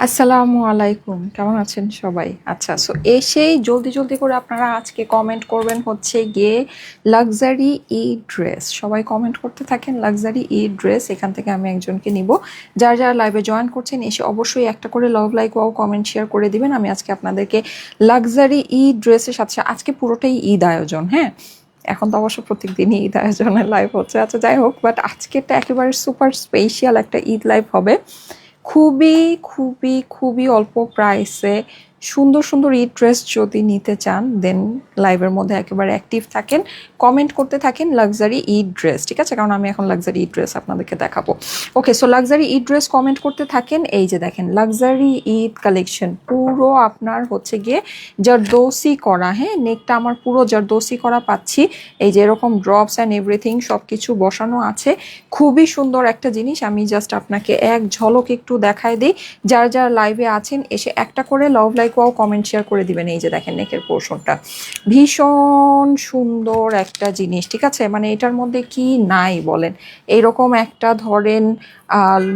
আসসালামু আলাইকুম, কেমন আছেন সবাই? আচ্ছা, সো এসেই জলদি জলদি করে আপনারা আজকে কমেন্ট করবেন হচ্ছে গিয়ে লাক্সারি ই ড্রেস। সবাই কমেন্ট করতে থাকেন লাক্সারি ই ড্রেস। এখান থেকে আমি একজনকে নিব। যারা যারা লাইভে জয়েন করছেন এসে অবশ্যই একটা করে লাভ লাইক ও কমেন্ট শেয়ার করে দিবেন। আমি আজকে আপনাদেরকে লাক্সারি ই ড্রেসের সাথে আজকে পুরোটাই ঈদ আয়োজন, হ্যাঁ। এখন তো অবশ্য প্রত্যেক দিনই ঈদ আয়োজনের লাইভ হচ্ছে, আচ্ছা যাই হোক, বাট আজকেরটা একেবারে সুপার স্পেশাল একটা ঈদ লাইভ হবে। খুবই খুবই খুবই অল্প প্রাইসে সুন্দর সুন্দর ঈদ ড্রেস যদি নিতে চান দেন লাইভের মধ্যে একেবারে অ্যাক্টিভ থাকেন, কমেন্ট করতে থাকেন লাক্সারি ঈদ ড্রেস, ঠিক আছে? কারণ আমি এখন লাক্সারি ঈদ ড্রেস আপনাদেরকে দেখাবো। Okay, so luxury Eid dress comment করতে থাকেন। এই যে দেখেন লাক্সারি ঈদ কালেকশন পুরো আপনার হচ্ছে গিয়ে জারদৌসি করা, হ্যাঁ, নেকটা আমার পুরো জারদৌসি করা পাচ্ছি। এই যে এরকম ড্রপস অ্যান্ড এভরিথিং সব কিছু বসানো আছে। খুবই সুন্দর একটা জিনিস। আমি জাস্ট আপনাকে এক ঝলক একটু দেখায় দিই। যারা যারা লাইভে আছেন এসে একটা করে love like wow comment share করে দিবেন। এই যে দেখেন নেকের পোর্শনটা ভীষণ সুন্দর একটা জিনিস, ঠিক আছে? মানে এটার মধ্যে কি নাই বলেন? এইরকম একটা ধরেন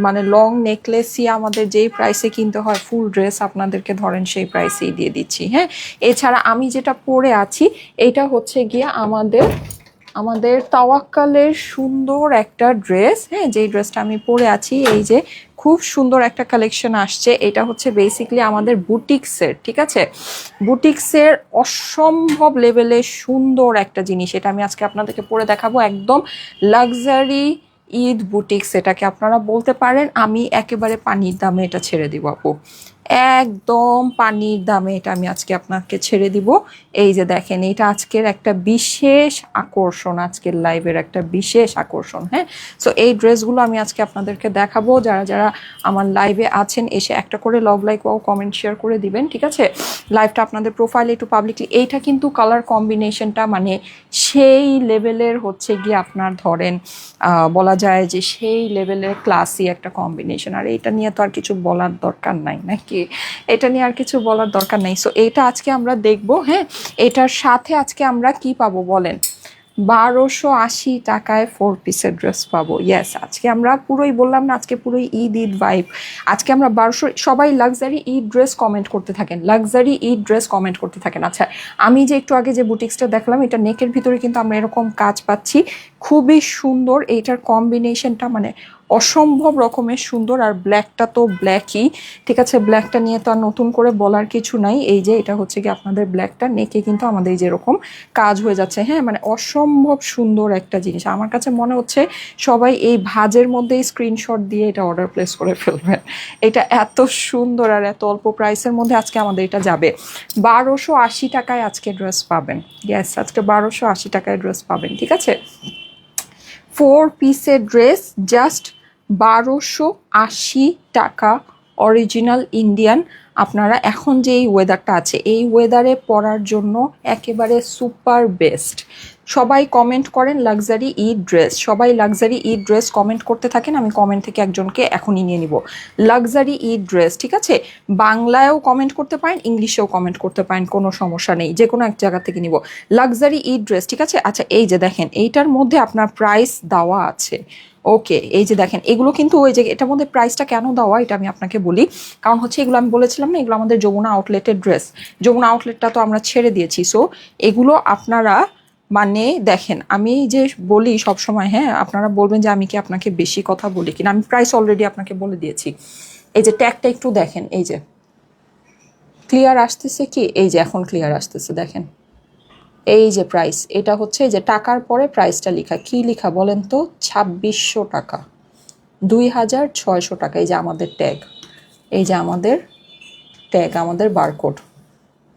মানে লং নেকলেসই আমাদের যেই প্রাইসে কিনতে হয় ফুল ড্রেস আপনাদেরকে ধরেন সেই প্রাইসেই দিয়ে দিচ্ছি, হ্যাঁ। এছাড়া আমি যেটা পরে আছি এইটা হচ্ছে গিয়ে আমাদের আমাদের তাওয়াক্কালের সুন্দর একটা ড্রেস, হ্যাঁ, যেই ড্রেসটা আমি পরে আছি। এই যে খুব সুন্দর একটা কালেকশন আসছে। এটা হচ্ছে বেসিক্যালি আমাদের বুটিক্সের, ঠিক আছে? বুটিক্সের অসম্ভব লেভেলের সুন্দর একটা জিনিস। এটা আমি আজকে আপনাদেরকে পরে দেখাবো। একদম লাক্সারি ঈদ বুটিক্স এটাকে আপনারা বলতে পারেন। আমি একেবারে পানির দামে এটা ছেড়ে দিব আপু, একদম পানির দামে এটা আমি আজকে আপনাকে ছেড়ে দিব। এই যে দেখেন এটা আজকের একটা বিশেষ আকর্ষণ, আজকের লাইভের একটা বিশেষ আকর্ষণ, হ্যাঁ। সো এই ড্রেসগুলো আমি আজকে আপনাদেরকে দেখাবো। যারা যারা আমার লাইভে আছেন এসে একটা করে লাভ লাইক ও কমেন্ট শেয়ার করে দিবেন, ঠিক আছে? লাইভটা আপনাদের প্রোফাইলে একটু পাবলিকলি, এইটা কিন্তু কালার কম্বিনেশনটা মানে সেই লেভেলের হচ্ছে গিয়ে আপনার ধরেন বলা যায় যে সেই লেভেলের ক্লাসি একটা কম্বিনেশন। আর এটা নিয়ে তো আর কিছু বলার দরকার নাই নাকি? এটা নিয়ে আর কিছু বলার দরকার নাই। সো এটা আজকে আমরা দেখবো, হ্যাঁ। এটার সাথে আজকে আমরা কি পাবো বলেন? 1280 টাকায় 4 পিসের ড্রেস পাবো। ইয়েস, আজকে আমরা পুরোই বললাম না, আজকে পুরোই ঈদ ঈদ ভাইব। আজকে আমরা 1200, সবাই লাক্সারি ঈদ ড্রেস কমেন্ট করতে থাকেন, লাক্সারি ঈদ ড্রেস কমেন্ট করতে থাকেন। আচ্ছা, আমি যে একটু আগে যে বুটিক্সটা দেখলাম এটা নেকের ভিতরে কিন্তু আমরা এরকম কাজ পাচ্ছি, খুবই সুন্দর। এইটার কম্বিনেশনটা মানে অসম্ভব রকমের সুন্দর। আর ব্ল্যাকটা তো ব্ল্যাকই, ঠিক আছে? ব্ল্যাকটা নিয়ে তো আর নতুন করে বলার কিছু নাই। এই যে এটা হচ্ছে কি আপনাদের ব্ল্যাকটা নেকে কিন্তু আমাদের যেরকম কাজ হয়ে যাচ্ছে, হ্যাঁ, মানে অসম্ভব সুন্দর একটা জিনিস। আমার কাছে মনে হচ্ছে সবাই এই ভাজের মধ্যেই স্ক্রিনশট দিয়ে এটা অর্ডার প্লেস করে ফেলবেন। এটা এত সুন্দর আর এত অল্প প্রাইসের মধ্যে আজকে আমাদের এটা যাবে। 1280 টাকায় আজকে ড্রেস পাবেন। ইয়েস, আজকে 1280 টাকায় ড্রেস পাবেন, ঠিক আছে? 4 পিসের ড্রেস জাস্ট 1280 টাকা, অরিজিনাল ইন্ডিয়ান। আপনারা এখন যে এই ওয়েদারটা আছে এই ওয়েদারে পরার জন্য একেবারে সুপার বেস্ট। সবাই কমেন্ট করেন লাক্সারি ঈদ ড্রেস, সবাই লাক্সারি ঈদ ড্রেস কমেন্ট করতে থাকেন। আমি কমেন্ট থেকে একজনকে এখনই নিয়ে নিব। লাক্সারি ঈদ ড্রেস, ঠিক আছে? বাংলায়ও কমেন্ট করতে পারেন, ইংলিশেও কমেন্ট করতে পারেন, কোনো সমস্যা নেই, যে কোনো এক জায়গা থেকে নিব। লাক্সারি ঈদ ড্রেস, ঠিক আছে? আচ্ছা, এই যে দেখেন এইটার মধ্যে আপনার প্রাইস দেওয়া আছে। ওকে, এই যে দেখেন এগুলো কিন্তু ওই যে এটার মধ্যে প্রাইসটা কেন দেওয়া এটা আমি আপনাকে বলি। কারণ হচ্ছে এগুলো আমি বলেছিলাম না, এগুলো আমাদের যমুনা আউটলেটের ড্রেস। যমুনা আউটলেটটা তো আমরা ছেড়ে দিয়েছি। সো এগুলো আপনারা মানে দেখেন আমি যে বলি সব সময়, হ্যাঁ, আপনারা বলবেন যে আমি কি আপনাকে বেশি কথা বলি কিনা। আমি প্রাইস অলরেডি আপনাকে বলে দিয়েছি। এই যে ট্যাগটা একটু দেখেন, এই যে ক্লিয়ার আসতেছে কি? এই যে এখন ক্লিয়ার আসতেছে, দেখেন এই যে প্রাইস, এটা হচ্ছে যে টাকার পরে প্রাইসটা লেখা, কি লেখা বলেন তো? 2600 টাকা, 2600 টাকা। এই যে আমাদের ট্যাগ, এই যে আমাদের ট্যাগ, আমাদের বারকোড,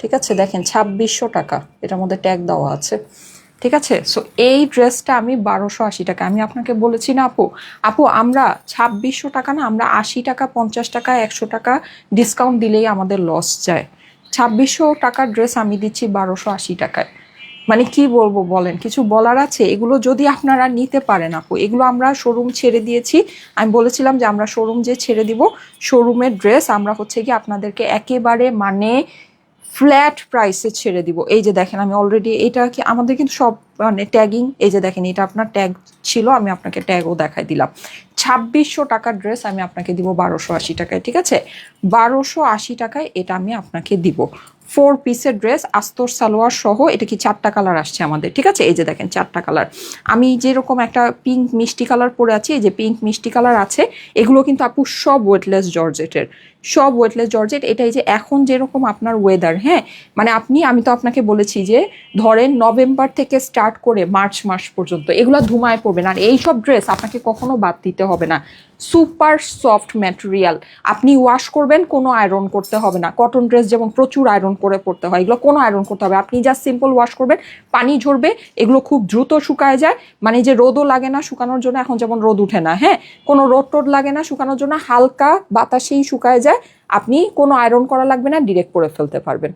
ঠিক আছে? দেখেন 2600 টাকা এটার মধ্যে ট্যাগ দেওয়া আছে, ঠিক আছে? সো এই ড্রেসটা আমি 1280 টাকা, আমি আপনাকে বলেছি না আপু, আপু আমরা 2600 টাকা না, আমরা 80 টাকা 50 টাকা 100 টাকা ডিসকাউন্ট দিলেই আমাদের লস যায়। 2600 টাকার ড্রেস আমি দিচ্ছি 1280 টাকায়। মানে কি বলবো বলেন? কিছু বলার আছে? এগুলো যদি আপনারা নিতে পারেন আপু, এগুলো আমরা শোরুম ছেড়ে দিয়েছি। আমি বলেছিলাম যে আমরা শোরুম যে ছেড়ে দিব, শোরুমের ড্রেস আমরা হচ্ছে কি আপনাদেরকে একেবারে মানে ফ্ল্যাট প্রাইসে ছেড়ে দিব। এই যে দেখেন আমি অলরেডি এটা কি আমাদের কিন্তু সব মানে ট্যাগিং, এই যে দেখেন এটা আপনার ট্যাগ ছিল, আমি আপনাকে ট্যাগও দেখাই দিলাম। 2600 টাকার ড্রেস আমি আপনাকে দিব 1280 টাকায়, ঠিক আছে? 1280 টাকায় এটা আমি আপনাকে দিব। 4 পিসের ড্রেস, আস্তর সালোয়ার সহ। এটা কি 4টা কালার আসছে আমাদের, ঠিক আছে? এই যে দেখেন 4টা কালার। আমি যেরকম একটা পিঙ্ক মিষ্টি কালার পরে আছি, এই যে পিঙ্ক মিষ্টি কালার আছে, এগুলো কিন্তু আপু সব ওয়েটলেস জর্জেটের, সব ওয়েটলেস জর্জেট। এটাই যে এখন যেরকম আপনার ওয়েদার, হ্যাঁ মানে আমি তো আপনাকে বলেছি যে ধরেন নভেম্বর থেকে স্টার্ট করে মার্চ মাস পর্যন্ত এগুলো ধুমায় পড়বে না। আর এইসব ড্রেস আপনাকে কখনো বাদ দিতে হবে না। সুপার সফট ম্যাটেরিয়াল, আপনি ওয়াশ করবেন, কোনো আয়রন করতে হবে না। কটন ড্রেস যেমন প্রচুর আয়রন করে পড়তে হয়, এগুলো কোনো আয়রন করতে হবে, আপনি জাস্ট সিম্পল ওয়াশ করবেন, পানি ঝরবে, এগুলো খুব দ্রুত শুকায় যায়। মানে যে রোদও লাগে না শুকানোর জন্য, এখন যেমন রোদ উঠে না, হ্যাঁ কোনো রোদ টোদ লাগে না শুকানোর জন্য, হালকা বাতাসেই শুকায় যায়। আপনি কোনো আয়রন করা লাগবে না, ডিরেক্ট করে ফেলতে পারবেন।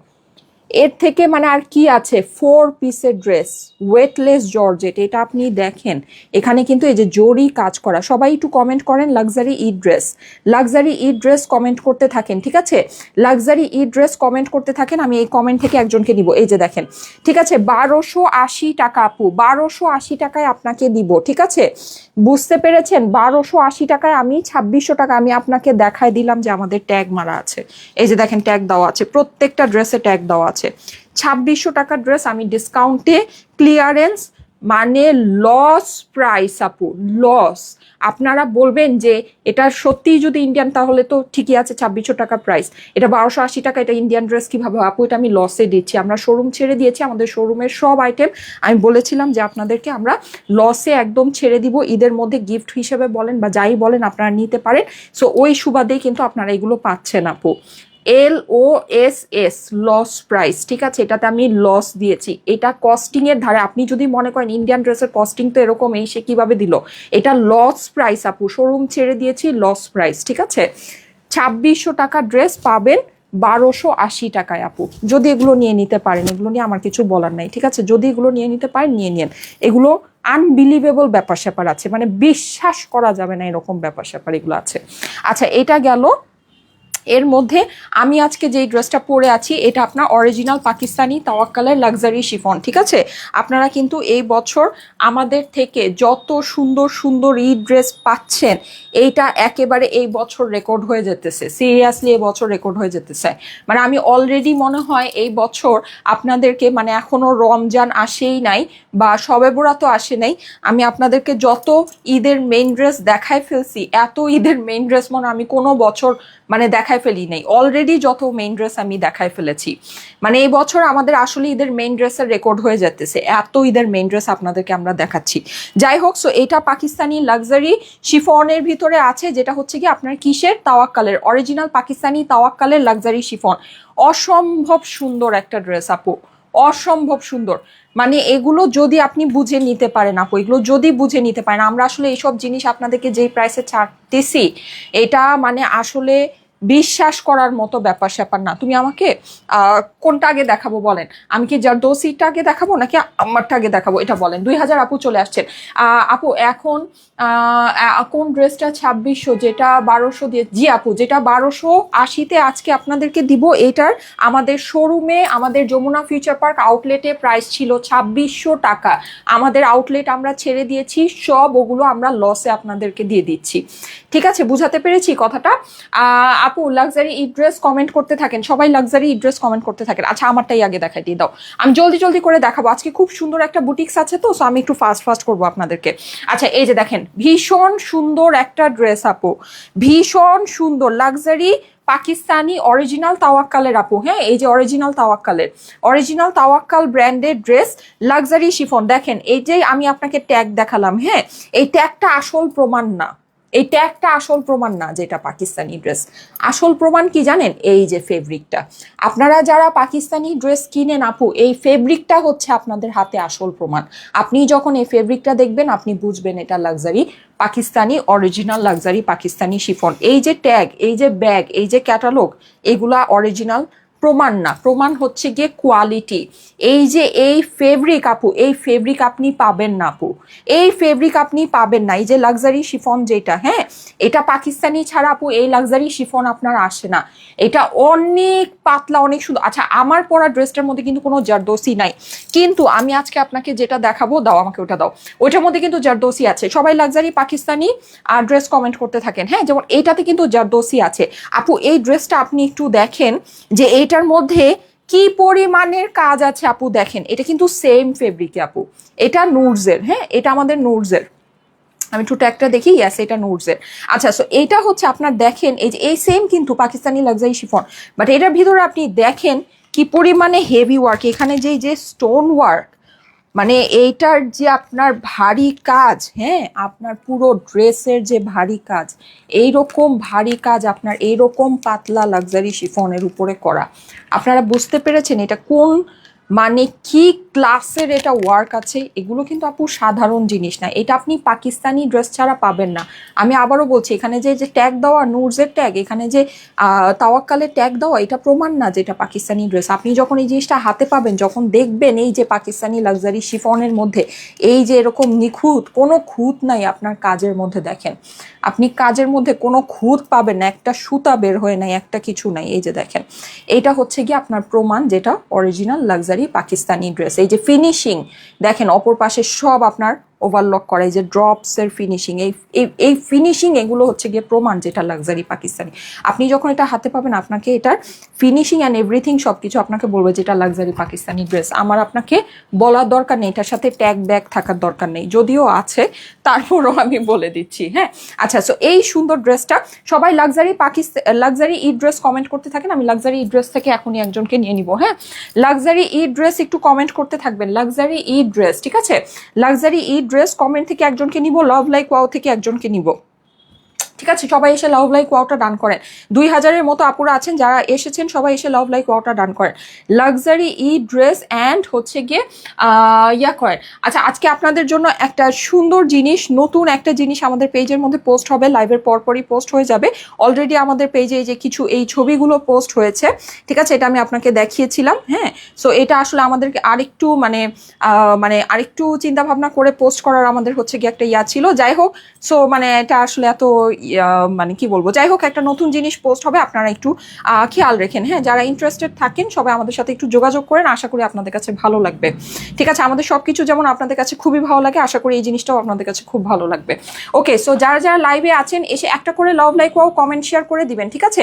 এর থেকে মানে আর কি আছে? 4 পিসের ড্রেস, ওয়েটলেস জর্জেট, এটা আপনি দেখেন এখানে কিন্তু এই যে জরি কাজ করা। সবাই একটু কমেন্ট করেন লাক্সারি ই ড্রেস, লাক্সারি ই ড্রেস কমেন্ট করতে থাকেন, ঠিক আছে? লাক্সারি ই ড্রেস কমেন্ট করতে থাকেন, আমি এই কমেন্ট থেকে একজনকে দিব। এই যে দেখেন, ঠিক আছে? 1280 টাকা আপু, 1280 টাকায় আপনাকে দিব, ঠিক আছে? বুঝতে পেরেছেন? 1280 টাকায় আমি 2600 টাকা আমি আপনাকে দেখাই দিলাম যে আমাদের ট্যাগ মারা আছে। এই যে দেখেন ট্যাগ দেওয়া আছে, প্রত্যেকটা ড্রেসে ট্যাগ দেওয়া আছে। 2600 টাকার ড্রেস আমি ডিসকাউন্টে, ক্লিয়ারেন্স মানে লস প্রাইস আপু, লস। আপনারা বলবেন যে এটা সত্যিই যদি ইন্ডিয়ান তাহলে তো ঠিকই আছে, 2600 টাকা প্রাইস, এটা 1280 টাকা, এটা ইন্ডিয়ান ড্রেস কিভাবে আপু? এটা আমি লসে দিচ্ছি। আমরা শোরুম ছেড়ে দিয়েছি, আমাদের শোরুমের সব আইটেম আমি বলেছিলাম যে আপনাদেরকে আমরা লসে একদম ছেড়ে দিব। ঈদের মধ্যে গিফট হিসেবে বলেন বা যাই বলেন আপনারা নিতে পারেন। সো ওই সুবাদেই কিন্তু আপনারা এগুলো পাচ্ছেন আপু। LOSS, লস প্রাইস, ঠিক আছে? এটাতে আমি লস দিয়েছি, এটা কস্টিং এর ধারে। আপনি যদি মনে করেন ইন্ডিয়ান ড্রেসের কস্টিং তো এরকম, এই সে কিভাবে দিল, এটা লস প্রাইস আপু, শোরুম ছেড়ে দিয়েছি, লস প্রাইস, ঠিক আছে? 2600 টাকা ড্রেস পাবেন 1280 টাকায় আপু। যদি এগুলো নিয়ে নিতে পারেন, এগুলো নিয়ে আমার কিছু বলার নাই, ঠিক আছে? যদি এগুলো নিয়ে নিতে পারেন নিয়ে নিন। এগুলো আনবিলিভেবল ব্যাপার স্যাপার আছে, মানে বিশ্বাস করা যাবে না এরকম ব্যাপার স্যাপার এগুলো আছে। আচ্ছা এটা গেল। এর মধ্যে আমি আজকে যেই ড্রেসটা পরে আছি এটা আপনার অরিজিনাল পাকিস্তানি তাওয়াক্কালের লাক্সারি শিফন, ঠিক আছে? আপনারা কিন্তু এই বছর আমাদের থেকে যত সুন্দর সুন্দর ঈদ ড্রেস পাচ্ছেন, এইটা একেবারে এই বছর রেকর্ড হয়ে যেতেছে, সিরিয়াসলি এই বছর রেকর্ড হয়ে যেতেছে। মানে আমি অলরেডি মনে হয় এই বছর আপনাদেরকে, মানে এখনো রমজান আসেই নাই বা শবে বরাতও আসে নাই, আমি আপনাদেরকে যত ঈদের মেইন ড্রেস দেখায় ফেলছি, এত ঈদের মেইন ড্রেস মনে আমি কোনো বছর মানে দেখায় ফেলি নাই। অলরেডি যত মেইন ড্রেস আমি দেখায় ফেলেছি, মানে এই বছর আমাদের আসলে ঈদের মেইন ড্রেসের রেকর্ড হয়ে যেতেছে, এত ঈদের মেইন ড্রেস আপনাদেরকে আমরা দেখাচ্ছি। যাই হোক, সো এটা পাকিস্তানি লাক্সারি শিফনের ভিতরে আছে, যেটা হচ্ছে কি আপনার কিসের? তাওয়াক্কালের, অরিজিনাল পাকিস্তানি তাওয়াক্কালের লাক্সারি শিফন। অসম্ভব সুন্দর একটা ড্রেস আপু, অসম্ভব সুন্দর। মানে এগুলো যদি আপনি বুঝে নিতে পারেন আপু, এগুলো যদি বুঝে নিতে পারেন, আমরা আসলে এইসব জিনিস আপনাদেরকে যেই প্রাইসে ছাড়তেছি এটা মানে আসলে বিশ্বাস করার মতো ব্যাপার স্যাপার না। তুমি আমাকে কোনটা আগে দেখাবো বলেন? আমি কি জারদৌসিটা আগে দেখাবো নাকি আমারটা আগে দেখাবো এটা বলেন। 2000 আপু চলে আসছেন। আপু এখন কোন ড্রেসটা 2600, যেটা 1200 দিয়ে? জি আপু, যেটা 1280-তে আজকে আপনাদেরকে দিব, এটার আমাদের শোরুমে, আমাদের যমুনা ফিউচার পার্ক আউটলেটে প্রাইস ছিল 2600 টাকা। আমাদের আউটলেট আমরা ছেড়ে দিয়েছি সব, ওগুলো আমরা লসে আপনাদেরকে দিয়ে দিচ্ছি, ঠিক আছে? বুঝাতে পেরেছি কথাটা? আপু লাক্সারি ই ড্রেস কমেন্ট করতে থাকেন, সবাই লাক্সারি ই ড্রেস কমেন্ট করতে থাকেন। আচ্ছা আমারটাই আগে দেখাই দিয়ে দাও, আমি জলদি জলদি করে দেখাবো। আজকে খুব সুন্দর একটা বুটিক্স আছে তো, সো আমি একটু ফাস্ট ফাস্ট করবো আপনাদেরকে। আচ্ছা এই যে দেখেন, ভীষণ সুন্দর একটা ড্রেস আপু, ভীষণ সুন্দর লাক্সারি পাকিস্তানি অরিজিনাল তাওয়াক্কালের আপু। হ্যাঁ এই যে অরিজিনাল তাওয়াক্কালের, অরিজিনাল তাওয়াক্কাল ব্র্যান্ডের ড্রেস, লাক্সারি শিফন। দেখেন এই যে আমি আপনাকে ট্যাগ দেখালাম, হ্যাঁ এই ট্যাগটা আসল প্রমাণ না, এই ট্যাগটা আসল প্রমাণ না যেটা পাকিস্তানি ড্রেস। আসল প্রমাণ কি জানেন? এই যে ফেব্রিকটা। আপনারা যারা পাকিস্তানি ড্রেস কিনেন আপু, এই ফেব্রিকটা হচ্ছে আপনাদের হাতে আসল প্রমাণ। আপনি যখন এই ফেব্রিকটা দেখবেন আপনি বুঝবেন এটা luxury Pakistani original luxury Pakistani chiffon. এই যে ট্যাগ, এই যে ব্যাগ, এই যে ক্যাটালগ, এগুলা অরিজিনাল প্রমাণ না, প্রমাণ হচ্ছে গিয়ে কোয়ালিটি। এই যে এই ফেব্রিক আপু, এই ফেব্রিক আপনি পাবেন না আপু, এই ফেব্রিক আপনি পাবেন না। এই যে লাক্সারি শিফন যেটা, হ্যাঁ এটা পাকিস্তানি ছাড়া আপু এই লাক্সারি শিফন আপনার আসে না। এটা অনেক পাতলা, অনেক সুন্দর। আচ্ছা আমার পরা ড্রেসটার মধ্যে কিন্তু কোনো জারদোসি নাই, কিন্তু আমি আজকে আপনাকে যেটা দেখাবো, দাও আমাকে ওটা দাও, ওইটার মধ্যে কিন্তু জারদোসি আছে। সবাই লাক্সারি পাকিস্তানি ড্রেস কমেন্ট করতে থাকেন, হ্যাঁ যেমন এইটাতে কিন্তু জারদোসি আছে আপু। এই ড্রেসটা আপনি একটু দেখেন যে এইটার মধ্যে কি পরিমাণের কাজ আছে আপু, দেখেন এটা কিন্তু সেম ফেব্রিকে আপু, এটা নুডসের, হ্যাঁ এটা আমাদের নুডসের। আমি একটু ট্যাগটা দেখি, ইয়াস এটা নুডসের। আচ্ছা সো এইটা হচ্ছে আপনার দেখেন এই যে এই সেম কিন্তু পাকিস্তানি লাক্সারি শিফন, বাট এটার ভিতরে আপনি দেখেন কি পরিমাণে হেভি ওয়ার্ক, এখানে যে স্টোন ওয়ার্ক, মানে এইটার যে আপনার ভারী কাজ, হ্যাঁ আপনার পুরো ড্রেসের যে ভারী কাজ, এইরকম ভারী কাজ আপনার এইরকম পাতলা লাক্সারি শিফনের উপরে করা। আপনারা বুঝতে পেরেছেন এটা কোন মানে কি ক্লাসের এটা ওয়ার্ক আছে। এগুলো কিন্তু আপু সাধারণ জিনিস না, এটা আপনি পাকিস্তানি ড্রেস ছাড়া পাবেন না। আমি আবারও বলছি, এখানে যে ট্যাগ দেওয়া নুডসের ট্যাগ, এখানে যে তাওয়াক্কালের ট্যাগ দেওয়া, এটা প্রমাণ না যে এটা পাকিস্তানি ড্রেস। আপনি যখন এই জিনিসটা হাতে পাবেন, যখন দেখবেন এই যে পাকিস্তানি লাক্সারি শিফনের মধ্যে এই যে এরকম নিখুঁত, কোনো খুঁত নাই আপনার কাজের মধ্যে, দেখেন আপনি কাজের মধ্যে কোনো খুঁত পাবেন না, একটা সুতা বের হয়ে নাই, একটা কিছু নাই। এই যে দেখেন এইটা হচ্ছে কি আপনার প্রমাণ যেটা অরিজিনাল লাক্সারি পাকিস্তানি ড্রেস। এই যে ফিনিশিং দেখেন, অপর পাশে সব আপনার ওভারলক করা, এই যে ড্রপসের ফিনিশিং, এই ফিনিশিং এগুলো হচ্ছে গিয়ে প্রমাণ যেটা লাক্সারি পাকিস্তানি। আপনি যখন এটা হাতে পাবেন আপনাকে এটার ফিনিশিং অ্যান্ড এভরিথিং সব কিছু আপনাকে বলবে যেটা লাক্সারি পাকিস্তানি ড্রেস। আমার আপনাকে বলার দরকার নেই, এটার সাথে ট্যাগ ব্যাগ থাকার দরকার নেই, যদিও আছে তারপরও আমি বলে দিচ্ছি, হ্যাঁ। আচ্ছা সো এই সুন্দর ড্রেসটা সবাই লাক্সারি ই ড্রেস কমেন্ট করতে থাকেন। আমি লাক্সারি ই ড্রেস থেকে এখনই একজনকে নিয়ে নিব, হ্যাঁ লাক্সারি ই ড্রেস একটু কমেন্ট করতে থাকবেন, লাক্সারি ই ড্রেস, ঠিক আছে লাক্সারি ই ড্রেস কমেন্ট থেকে একজনকে নিব, লাভ লাইক ওয়াও থেকে একজনকে নিব, ঠিক আছে সবাই এসে লাভ লাইক ওয়াওটা ডান করেন। 2000-এর মতো আপুরা আছেন যারা এসেছেন, সবাই এসে লাভ লাইক ওয়াওটা ডান করেন। লাক্সারি ই ড্রেস অ্যান্ড হচ্ছে গিয়ে ইয়া করেন। আচ্ছা আজকে আপনাদের জন্য একটা সুন্দর জিনিস, নতুন একটা জিনিস আমাদের পেজের মধ্যে পোস্ট হবে, লাইভের পরপরই পোস্ট হয়ে যাবে। অলরেডি আমাদের পেজে এই যে কিছু এই ছবিগুলো পোস্ট হয়েছে, ঠিক আছে এটা আমি আপনাকে দেখিয়েছিলাম, হ্যাঁ সো এটা আসলে আমাদেরকে আরেকটু মানে আরেকটু চিন্তা ভাবনা করে পোস্ট করার আমাদের হচ্ছে গিয়ে একটা ইয়া ছিল। যাই হোক সো মানে এটা আসলে এত মানে কি বলবো, যাই হোক একটা নতুন জিনিস পোস্ট হবে, আপনারা একটু খেয়াল রেখেন, হ্যাঁ যারা ইন্টারেস্টেড থাকেন সবাই আমাদের সাথে একটু যোগাযোগ করেন, আশা করি আপনাদের কাছে ভালো লাগবে, ঠিক আছে আমাদের সবকিছু যেমন আপনাদের কাছে খুবই ভালো লাগে, আশা করি এই জিনিসটাও আপনাদের কাছে খুব ভালো লাগবে। ওকে সো যারা যারা লাইভে আছেন এসে একটা করে love like wow comment share করে দিবেন, ঠিক আছে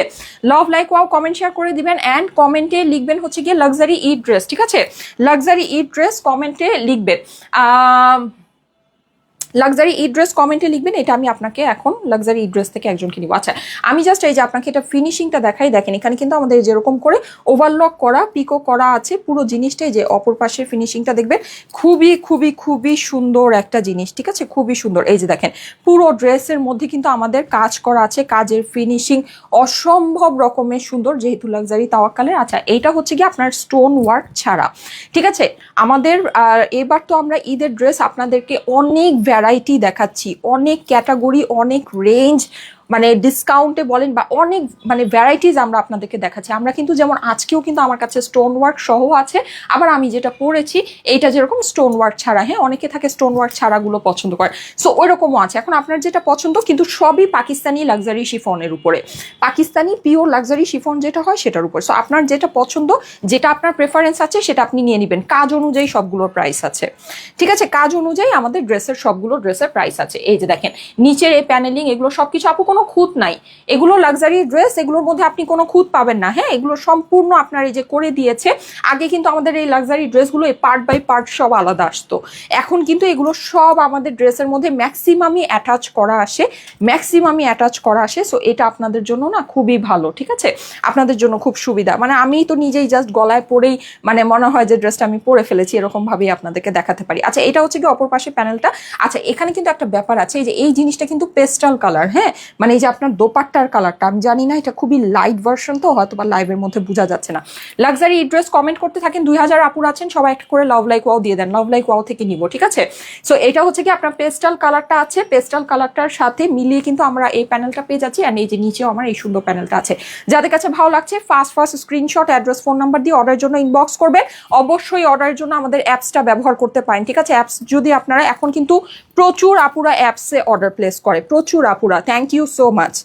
love like wow comment share করে দিবেন অ্যান্ড কমেন্টে লিখবেন হচ্ছে গিয়ে লাক্সারি ই ড্রেস, ঠিক আছে লাক্সারি ই ড্রেস কমেন্টে লিখবেন, লাক্সারি ই ড্রেস কমেন্টে লিখবেন, এটা আমি আপনাকে এখন লাক্সারি ই ড্রেস থেকে একজনকে নিব। আচ্ছা আমি জাস্ট এই যে আপনাকে এটা ফিনিশিংটা দেখাই, দেখেন এখানে কিন্তু আমাদের যেরকম করে ওভারলক করা পিকো করা আছে পুরো জিনিসটাই, যে অপর পাশের ফিনিশিংটা দেখবেন খুবই খুবই খুবই সুন্দর একটা জিনিস, ঠিক আছে খুবই সুন্দর। এই যে দেখেন পুরো ড্রেসের মধ্যে কিন্তু আমাদের কাজ করা আছে, কাজের ফিনিশিং অসম্ভব রকমের সুন্দর যেহেতু লাক্সারি তাওয়াক্কালের। আচ্ছা এইটা হচ্ছে কি আপনার স্টোন ওয়ার্ক ছাড়া, ঠিক আছে আমাদের এবার তো আমরা ঈদের ড্রেস আপনাদেরকে অনেক ভ্যারাইটি দেখাচ্ছি, অনেক ক্যাটাগরি, অনেক রেঞ্জ, মানে ডিসকাউন্টে বলেন বা অনেক মানে ভ্যারাইটিস আমরা আপনাদেরকে দেখাচ্ছি। আমরা কিন্তু যেমন আজকেও কিন্তু আমার কাছে স্টোন ওয়ার্ক সহ আছে, আবার আমি যেটা পরেছি এইটা যেরকম স্টোন ওয়ার্ক ছাড়া, হ্যাঁ অনেকে থাকে স্টোন ওয়ার্ক ছাড়াগুলো পছন্দ করে, সো ওই রকমও আছে। এখন আপনার যেটা পছন্দ কিন্তু সবই পাকিস্তানি লাক্সারি শিফনের উপরে, পাকিস্তানি পিওর লাক্সারি শিফন যেটা হয় সেটার উপর। সো আপনার যেটা পছন্দ, যেটা আপনার প্রেফারেন্স আছে সেটা আপনি নিয়ে নেবেন, কাজ অনুযায়ী সবগুলোর প্রাইস আছে, ঠিক আছে কাজ অনুযায়ী আমাদের ড্রেসের সবগুলো ড্রেসের প্রাইস আছে। এই যে দেখেন নিচের এই প্যানেলিং এগুলো সবকিছু আপু কোনো খুঁত নাই, এগুলো লাক্সারি ড্রেস, এগুলোর মধ্যে আপনি কোনো খুঁত পাবেন না, হ্যাঁ এগুলো সম্পূর্ণ আপনার এই যে করে দিয়েছে। আগে কিন্তু আমাদের এই লাক্সারি ড্রেসগুলো এই পার্ট বাই পার্ট সব আলাদা আসতো, এখন কিন্তু এগুলো সব আমাদের ড্রেসের মধ্যে ম্যাক্সিমামই অ্যাটাচ করা আসে, সো এটা আপনাদের জন্য না খুবই ভালো, ঠিক আছে আপনাদের জন্য খুব সুবিধা। মানে আমি তো নিজেই জাস্ট গলায় পরেই মানে মনে হয় যে ড্রেসটা আমি পরে ফেলেছি, এরকম ভাবেই আপনাদেরকে দেখাতে পারি। আচ্ছা এটা হচ্ছে কি অপর পাশে প্যানেলটা। আচ্ছা এখানে কিন্তু একটা ব্যাপার আছে, এই যে এই জিনিসটা কিন্তু পেস্টাল কালার, হ্যাঁ মানে এই যে আপনার দোপাট্টার কালারটা, আমি জানি না এটা খুবই লাইট ভার্সন তো হয়তো বা লাইভের মধ্যে বোঝা যাচ্ছে না। লাক্সারি ড্রেস কমেন্ট করতে থাকেন, 2000 আপুর আছেন, সবাই একটা করে লাভ লাইক ওয়াও দিয়ে দেন, লাভ লাইক ওয়াও থেকে নিব, ঠিক আছে। সো এটা হচ্ছে কি আপনার পেস্টাল কালারটা আছে, পেস্টাল কালারটার সাথে মিলিয়ে কিন্তু আমরা এই প্যানেলটা পেয়ে যাচ্ছি। অ্যান্ড এই যে নিচেও আমার এই সুন্দর প্যানেলটা আছে। যাদের কাছে ভালো লাগছে first screenshot, address, phone number দিয়ে অর্ডারের জন্য ইনবক্স করবেন। অবশ্যই অর্ডারের জন্য আমাদের অ্যাপসটা ব্যবহার করতে পারেন, ঠিক আছে। অ্যাপস যদি আপনারা, এখন কিন্তু প্রচুর আপুরা অ্যাপসে অর্ডার প্লেস করে, প্রচুর আপুরা, thank you so much,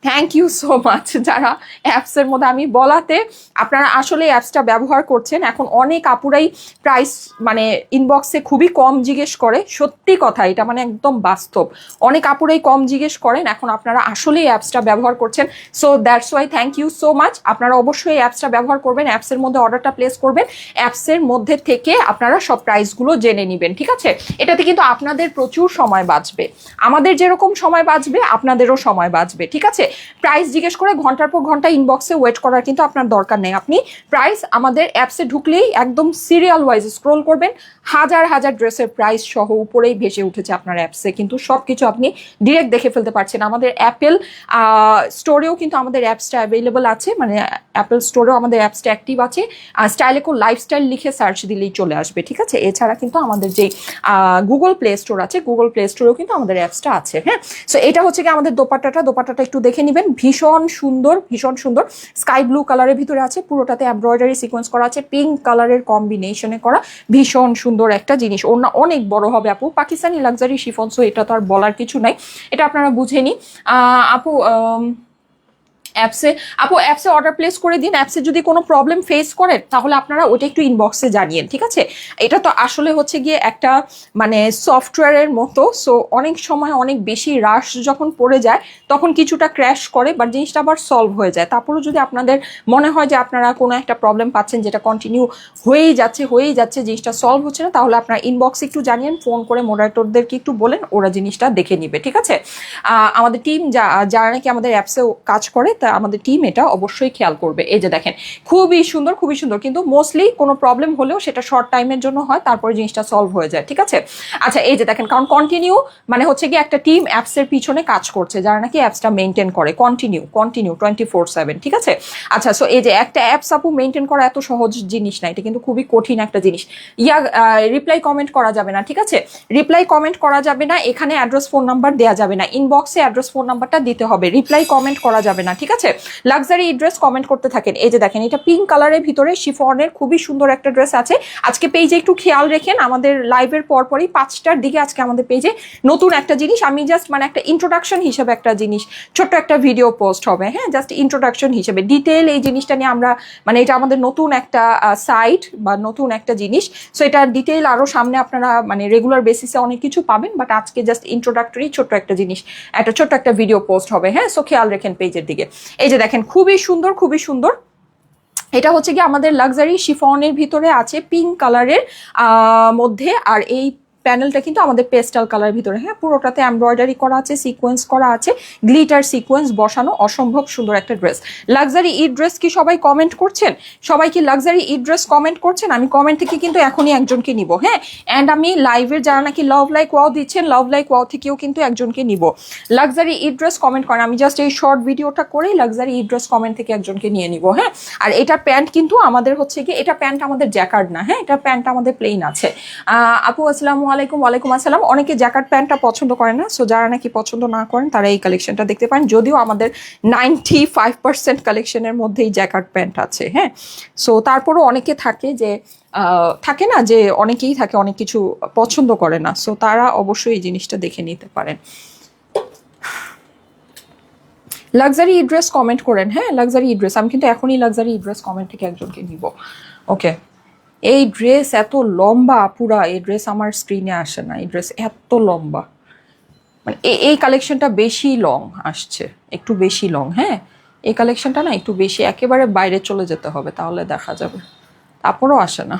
thank you so much যারা অ্যাপসের মধ্যে, আমি বলাতে আপনারা আসলে অ্যাপসটা ব্যবহার করছেন। এখন অনেক আপুরাই প্রাইস মানে ইনবক্সে খুবই কম জিজ্ঞেস করে, সত্যি কথা এটা মানে একদম বাস্তব, অনেক আপুরাই কম জিজ্ঞেস করেন, এখন আপনারা আসলেই অ্যাপসটা ব্যবহার করছেন। So that's why thank you so much. আপনারা অবশ্যই অ্যাপসটা ব্যবহার করবেন, অ্যাপসের মধ্যে অর্ডারটা প্লেস করবেন, অ্যাপসের মধ্যে থেকে আপনারা সব প্রাইসগুলো জেনে নেবেন, ঠিক আছে। এটাতে কিন্তু আপনাদের প্রচুর সময় বাঁচবে, আমাদের যেরকম সময় বাঁচবে আপনাদেরও সময় বাঁচবে, ঠিক আছে। প্রাইস জিজ্ঞেস করে ঘন্টার পর ঘন্টা ইনবক্সে ওয়েট করার কিন্তু আপনার দরকার নেই। আপনি প্রাইস আমাদের অ্যাপসে ঢুকলেই একদম সিরিয়াল ওয়াইজ স্ক্রোল করবেন, হাজার হাজার ড্রেসের প্রাইস সহ উপরেই ভেসে উঠেছে আপনার অ্যাপসে, কিন্তু সব কিছু আপনি ডিরেক্ট দেখে ফেলতে পারছেন। আমাদের অ্যাপেল স্টোরেও কিন্তু আমাদের অ্যাপসটা অ্যাভেলেবল আছে, মানে অ্যাপেল স্টোরেও আমাদের অ্যাপসটা অ্যাক্টিভ আছে। স্টাইলেকো লাইফস্টাইল লিখে সার্চ দিলেই চলে আসবে, ঠিক আছে। এছাড়া কিন্তু আমাদের যে গুগল প্লে স্টোর আছে, গুগল প্লে স্টোরেও কিন্তু আমাদের অ্যাপসটা আছে, হ্যাঁ। সো এটা হচ্ছে কি আমাদের দোপাট্টাটা একটু দেখে নেবেন, ভীষণ সুন্দর, ভীষণ সুন্দর স্কাই ব্লু কালারের ভিতরে আছে, পুরোটাতে এমব্রয়ডারি সিকোয়েন্স করা আছে, পিঙ্ক কালারের কম্বিনেশনে করা, ভীষণ সুন্দর একটা জিনিস। ওড়না অনেক বড় হবে আপু, পাকিস্তানি লাক্সারি শিফন, সো এটা তো আর বলার কিছু নাই, এটা আপনারা বুঝেনি। আপু অ্যাপসে অর্ডার প্লেস করে দিন। অ্যাপসে যদি কোনো প্রবলেম ফেস করেন তাহলে আপনারা ওটা একটু ইনবক্সে জানিয়েন, ঠিক আছে। এটা তো আসলে হচ্ছে গিয়ে একটা মানে সফটওয়্যারের মতো, সো অনেক সময় অনেক বেশি রাশ যখন পড়ে যায় তখন কিছুটা ক্র্যাশ করে, বাট জিনিসটা আবার সলভ হয়ে যায়। তারপরেও যদি আপনাদের মনে হয় যে আপনারা কোনো একটা প্রবলেম পাচ্ছেন যেটা কন্টিনিউ হয়েই যাচ্ছে জিনিসটা সলভ হচ্ছে না, তাহলে আপনারা ইনবক্সে একটু জানিয়েন, ফোন করে মডারেটরদেরকে একটু বলেন, ওরা জিনিসটা দেখে নিবে, ঠিক আছে। আমাদের টিম যারা নাকি আমাদের অ্যাপসে কাজ করে, আমাদের টিম এটা অবশ্যই খেয়াল করবে। এই যে দেখেন খুবই সুন্দর, খুবই সুন্দর, কিন্তু মোস্টলি কোনো প্রবলেম হলেও সেটা শর্ট টাইমের জন্য হয়, তারপরে জিনিসটা সলভ হয়ে যায়, ঠিক আছে। আচ্ছা এই যে দেখেন, কারণ কন্টিনিউ মানে হচ্ছে কি একটা টিম অ্যাপসের পিছনে কাজ করছে যারা নাকি অ্যাপসটা মেনটেন করে, কন্টিনিউ 24/7, ঠিক আছে। আচ্ছা সো এই যে একটা অ্যাপস আপু মেনটেন করা এত সহজ জিনিস না, এটা কিন্তু খুবই কঠিন একটা জিনিস। রিপ্লাই কমেন্ট করা যাবে না, ঠিক আছে, রিপ্লাই কমেন্ট করা যাবে না, এখানে অ্যাড্রেস ফোন নাম্বার দেওয়া যাবে না, ইনবক্সে অ্যাড্রেস ফোন নাম্বারটা দিতে হবে, রিপ্লাই কমেন্ট করা যাবে না, ঠিক আছে। লাক্সারি ড্রেস কমেন্ট করতে থাকেন। এই যে দেখেন এটা পিঙ্ক কালারের ভিতরে শিফনের খুবই সুন্দর একটা ড্রেস আছে। আজকে পেজে একটু খেয়াল রেখেন, আমাদের লাইভের পরপরই 5টার দিকে আজকে আমাদের পেজে নতুন একটা জিনিস, আমি জাস্ট মানে একটা ইন্ট্রোডাকশন হিসেবে একটা জিনিস, ছোট্ট একটা ভিডিও পোস্ট হবে, হ্যাঁ, জাস্ট ইন্ট্রোডাকশন হিসেবে, ডিটেল এই জিনিসটা নিয়ে আমরা মানে এটা আমাদের নতুন একটা সাইট বা নতুন একটা জিনিস, সো এটা ডিটেল আরো সামনে আপনারা মানে রেগুলার বেসিসে অনেক কিছু পাবেন, বাট আজকে জাস্ট ইন্ট্রোডাক্টরি ছোট্ট একটা জিনিস, ছোট্ট একটা ভিডিও পোস্ট হবে, হ্যাঁ। সো খেয়াল রেখেন পেজের দিকে। এই যে দেখেন খুবই সুন্দর, খুবই সুন্দর, এটা হচ্ছে কি আমাদের লাক্সারি শিফনের ভিতরে আছে পিঙ্ক কালারের মধ্যে, আর এই প্যানেলটা কিন্তু আমাদের পেস্টাল কালারের ভিতরে, হ্যাঁ, পুরোটাতে এমব্রয়ডারি করা আছে, সিকোয়েন্স করা আছে, গ্লিটার সিকোয়েন্স বসানো, অসম্ভব সুন্দর একটা ড্রেস। লাক্সারি ঈদ ড্রেস কি সবাই কমেন্ট করছেন? সবাই কি লাক্সারি ঈদ ড্রেস কমেন্ট করছেন? আমি কমেন্ট থেকে কিন্তু এখনই একজনকে নিব, হ্যাঁ। অ্যান্ড আমি লাইভের যারা নাকি লাভ লাইক ওয়াও দিচ্ছেন, লাভ লাইক ওয়াও থেকেও কিন্তু একজনকে নিব। লাক্সারি ঈদ ড্রেস কমেন্ট করেন, আমি জাস্ট এই শর্ট ভিডিওটা করেই লাক্সারি ঈদ ড্রেস কমেন্ট থেকে একজনকে নিয়ে নিব, হ্যাঁ। আর এটা প্যান্ট কিন্তু আমাদের হচ্ছে কি, এটা প্যান্ট আমাদের জ্যাকার্ড না, হ্যাঁ, এটা প্যান্ট আমাদের প্লেন আছে। আপু আসসালামু আলাইকুম। ওয়ালাইকুম আসসালাম। অনেকে জ্যাকেট প্যান্টটা পছন্দ করেন না, সো যারা নাকি পছন্দ না করেন তারা এই কালেকশনটা দেখতে পারেন, যদিও আমাদের 95% কালেকশনের মধ্যেই জ্যাকেট প্যান্ট আছে, হ্যাঁ। সো তারপরও অনেকে থাকে যে থাকে না যে অনেকেই থাকে অনেক কিছু পছন্দ করে না, সো তারা অবশ্যই এই জিনিসটা দেখে নিতে পারেন। লাক্সারি ড্রেস কমেন্ট করেন, হ্যাঁ, লাক্সারি ড্রেস, আমি কিন্তু এখনই লাক্সারি ড্রেস কমেন্ট থেকে একজনকে নিব, ওকে। এই ড্রেস এত লম্বা পুরা, এই ড্রেস আমার স্ক্রিনে আসে না, এই ড্রেস এত লম্বা, মানে এই কালেকশনটা বেশি লং আসছে, একটু বেশি লং, হ্যাঁ, এই কালেকশনটা না একটু বেশি, একেবারে বাইরে চলে যেতে হবে তাহলে দেখা যাবে, তারপরও আসে না।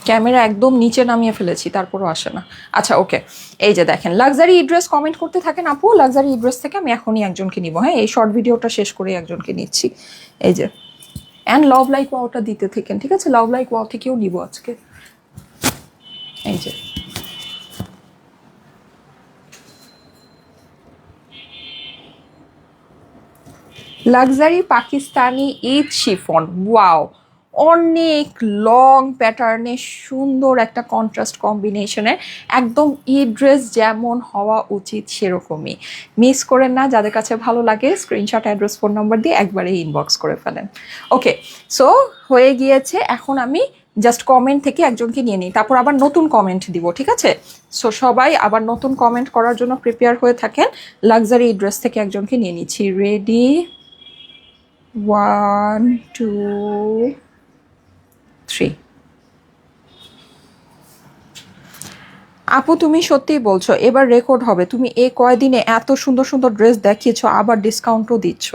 ক্যামেরা একদম নিচে নামিয়ে ফেলেছি তারপরও আসে না। আচ্ছা ওকে, এই যে দেখেন লাক্সারি ড্রেস কমেন্ট করতে থাকেন আপু, লাক্সারি ড্রেস থেকে আমি এখনই একজনকে নিব, হ্যাঁ, এই শর্ট ভিডিওটা শেষ করে একজনকে নিচ্ছি। এই যে অ্যান্ড লাভ লাইক ওয়াওটা দিতে থাকেন, ঠিক আছে, লাভ লাইক ওয়াও থেকেও নিব আজকে। এই যে luxury Pakistani Eid chiffon, wow, অনেক লং প্যাটার্নে সুন্দর একটা কন্ট্রাস্ট কম্বিনেশনের, একদম ঈদ ড্রেস যেমন হওয়া উচিত সেরকমই। মিস করেন না, যাদের কাছে ভালো লাগে স্ক্রিনশট, অ্যাড্রেস, ফোন নম্বর দিয়ে একবারে ইনবক্স করে ফেলেন। ওকে, সো হয়ে গিয়েছে, এখন আমি জাস্ট কমেন্ট থেকে একজনকে নিয়ে নিই, তারপর আবার নতুন কমেন্ট দিব, ঠিক আছে? সো সবাই আবার নতুন কমেন্ট করার জন্য প্রিপেয়ার হয়ে থাকেন। লাক্সারি ড্রেস থেকে একজনকে নিয়ে নিচ্ছি, রেডি, 1 2 3। আপু তুমি সত্যিই বলছো এবার রেকর্ড হবে, তুমি এই কয়দিনে এত সুন্দর সুন্দর ড্রেস দেখিয়েছো, আবার ডিসকাউন্টও দিচ্ছ।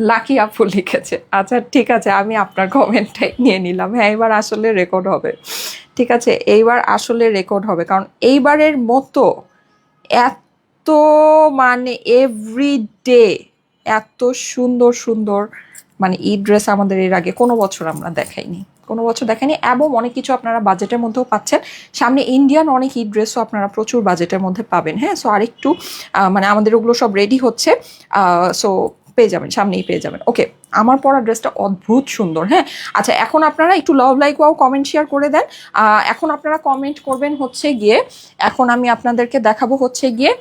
লাকি আপু লিখেছে, আচ্ছা ঠিক আছে, আমি আপনার কমেন্টটাই নিয়ে নিলাম। হ্যাঁ, এবার আসলে রেকর্ড হবে, ঠিক আছে, এইবার আসলে রেকর্ড হবে, কারণ এইবারের মতো এত, মানে এভরিডে এত সুন্দর সুন্দর মানে ঈদ ড্রেস আমাদের এর আগে কোনো বছর আমরা দেখাইনি, কোনো বছর দেখাইনি। এবং অনেক কিছু আপনারা বাজেটের মধ্যেও পাচ্ছেন, সামনে ইন্ডিয়ান অনেক ঈদ ড্রেসও আপনারা প্রচুর বাজেটের মধ্যে পাবেন। হ্যাঁ, সো আরেকটু মানে আমাদের ওগুলো সব রেডি হচ্ছে, সো পেয়ে যাবেন, সামনেই পেয়ে যাবেন। ওকে, আমার পরা ড্রেসটা অদ্ভুত সুন্দর। হ্যাঁ, আচ্ছা, এখন আপনারা একটু love like wow comment share করে দেন। এখন আপনারা কমেন্ট করবেন হচ্ছে গিয়ে, এখন আমি আপনাদেরকে দেখাবো হচ্ছে গিয়ে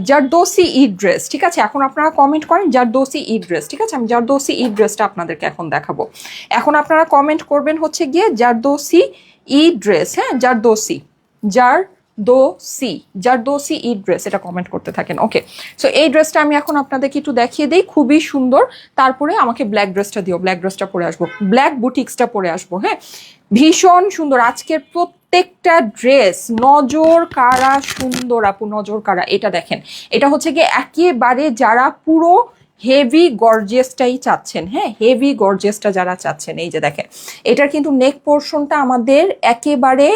জারদোসি ঈদ ড্রেস, ঠিক আছে? এখন আপনারা কমেন্ট করেন জারদোসি ঈদ ড্রেস, ঠিক আছে? আমি জারদোসি ঈদ ড্রেসটা আপনাদেরকে এখন দেখাবো। এখন আপনারা কমেন্ট করবেন হচ্ছে গিয়ে জারদোসি ঈদ ড্রেস, হ্যাঁ, জারদোসি, জারদোসি, জারদোসি ঈদ ড্রেস, এটা কমেন্ট করতে থাকেন। ওকে, সো এই ড্রেসটা আমি এখন আপনাদেরকে একটু দেখিয়ে দিই, খুবই সুন্দর। তারপরে আমাকে ব্ল্যাক ড্রেসটা দিও, ব্ল্যাক ড্রেসটা পরে আসবো, ব্ল্যাক বুটিক্সটা পরে আসবো। হ্যাঁ, ভীষণ সুন্দর আজকের প্রত্যেকটা ড্রেস, নজর কাড়া সুন্দর আপু, নজর কাড়া। এটা দেখেন, এটা হচ্ছে গিয়ে একেবারে যারা পুরো হেভি গর্জিয়াসটাই চাচ্ছেন, হ্যাঁ, হেভি গর্জিয়াসটা যারা চাচ্ছেন, এই যে দেখেন, এটার কিন্তু নেক পোর্শনটা আমাদের একেবারে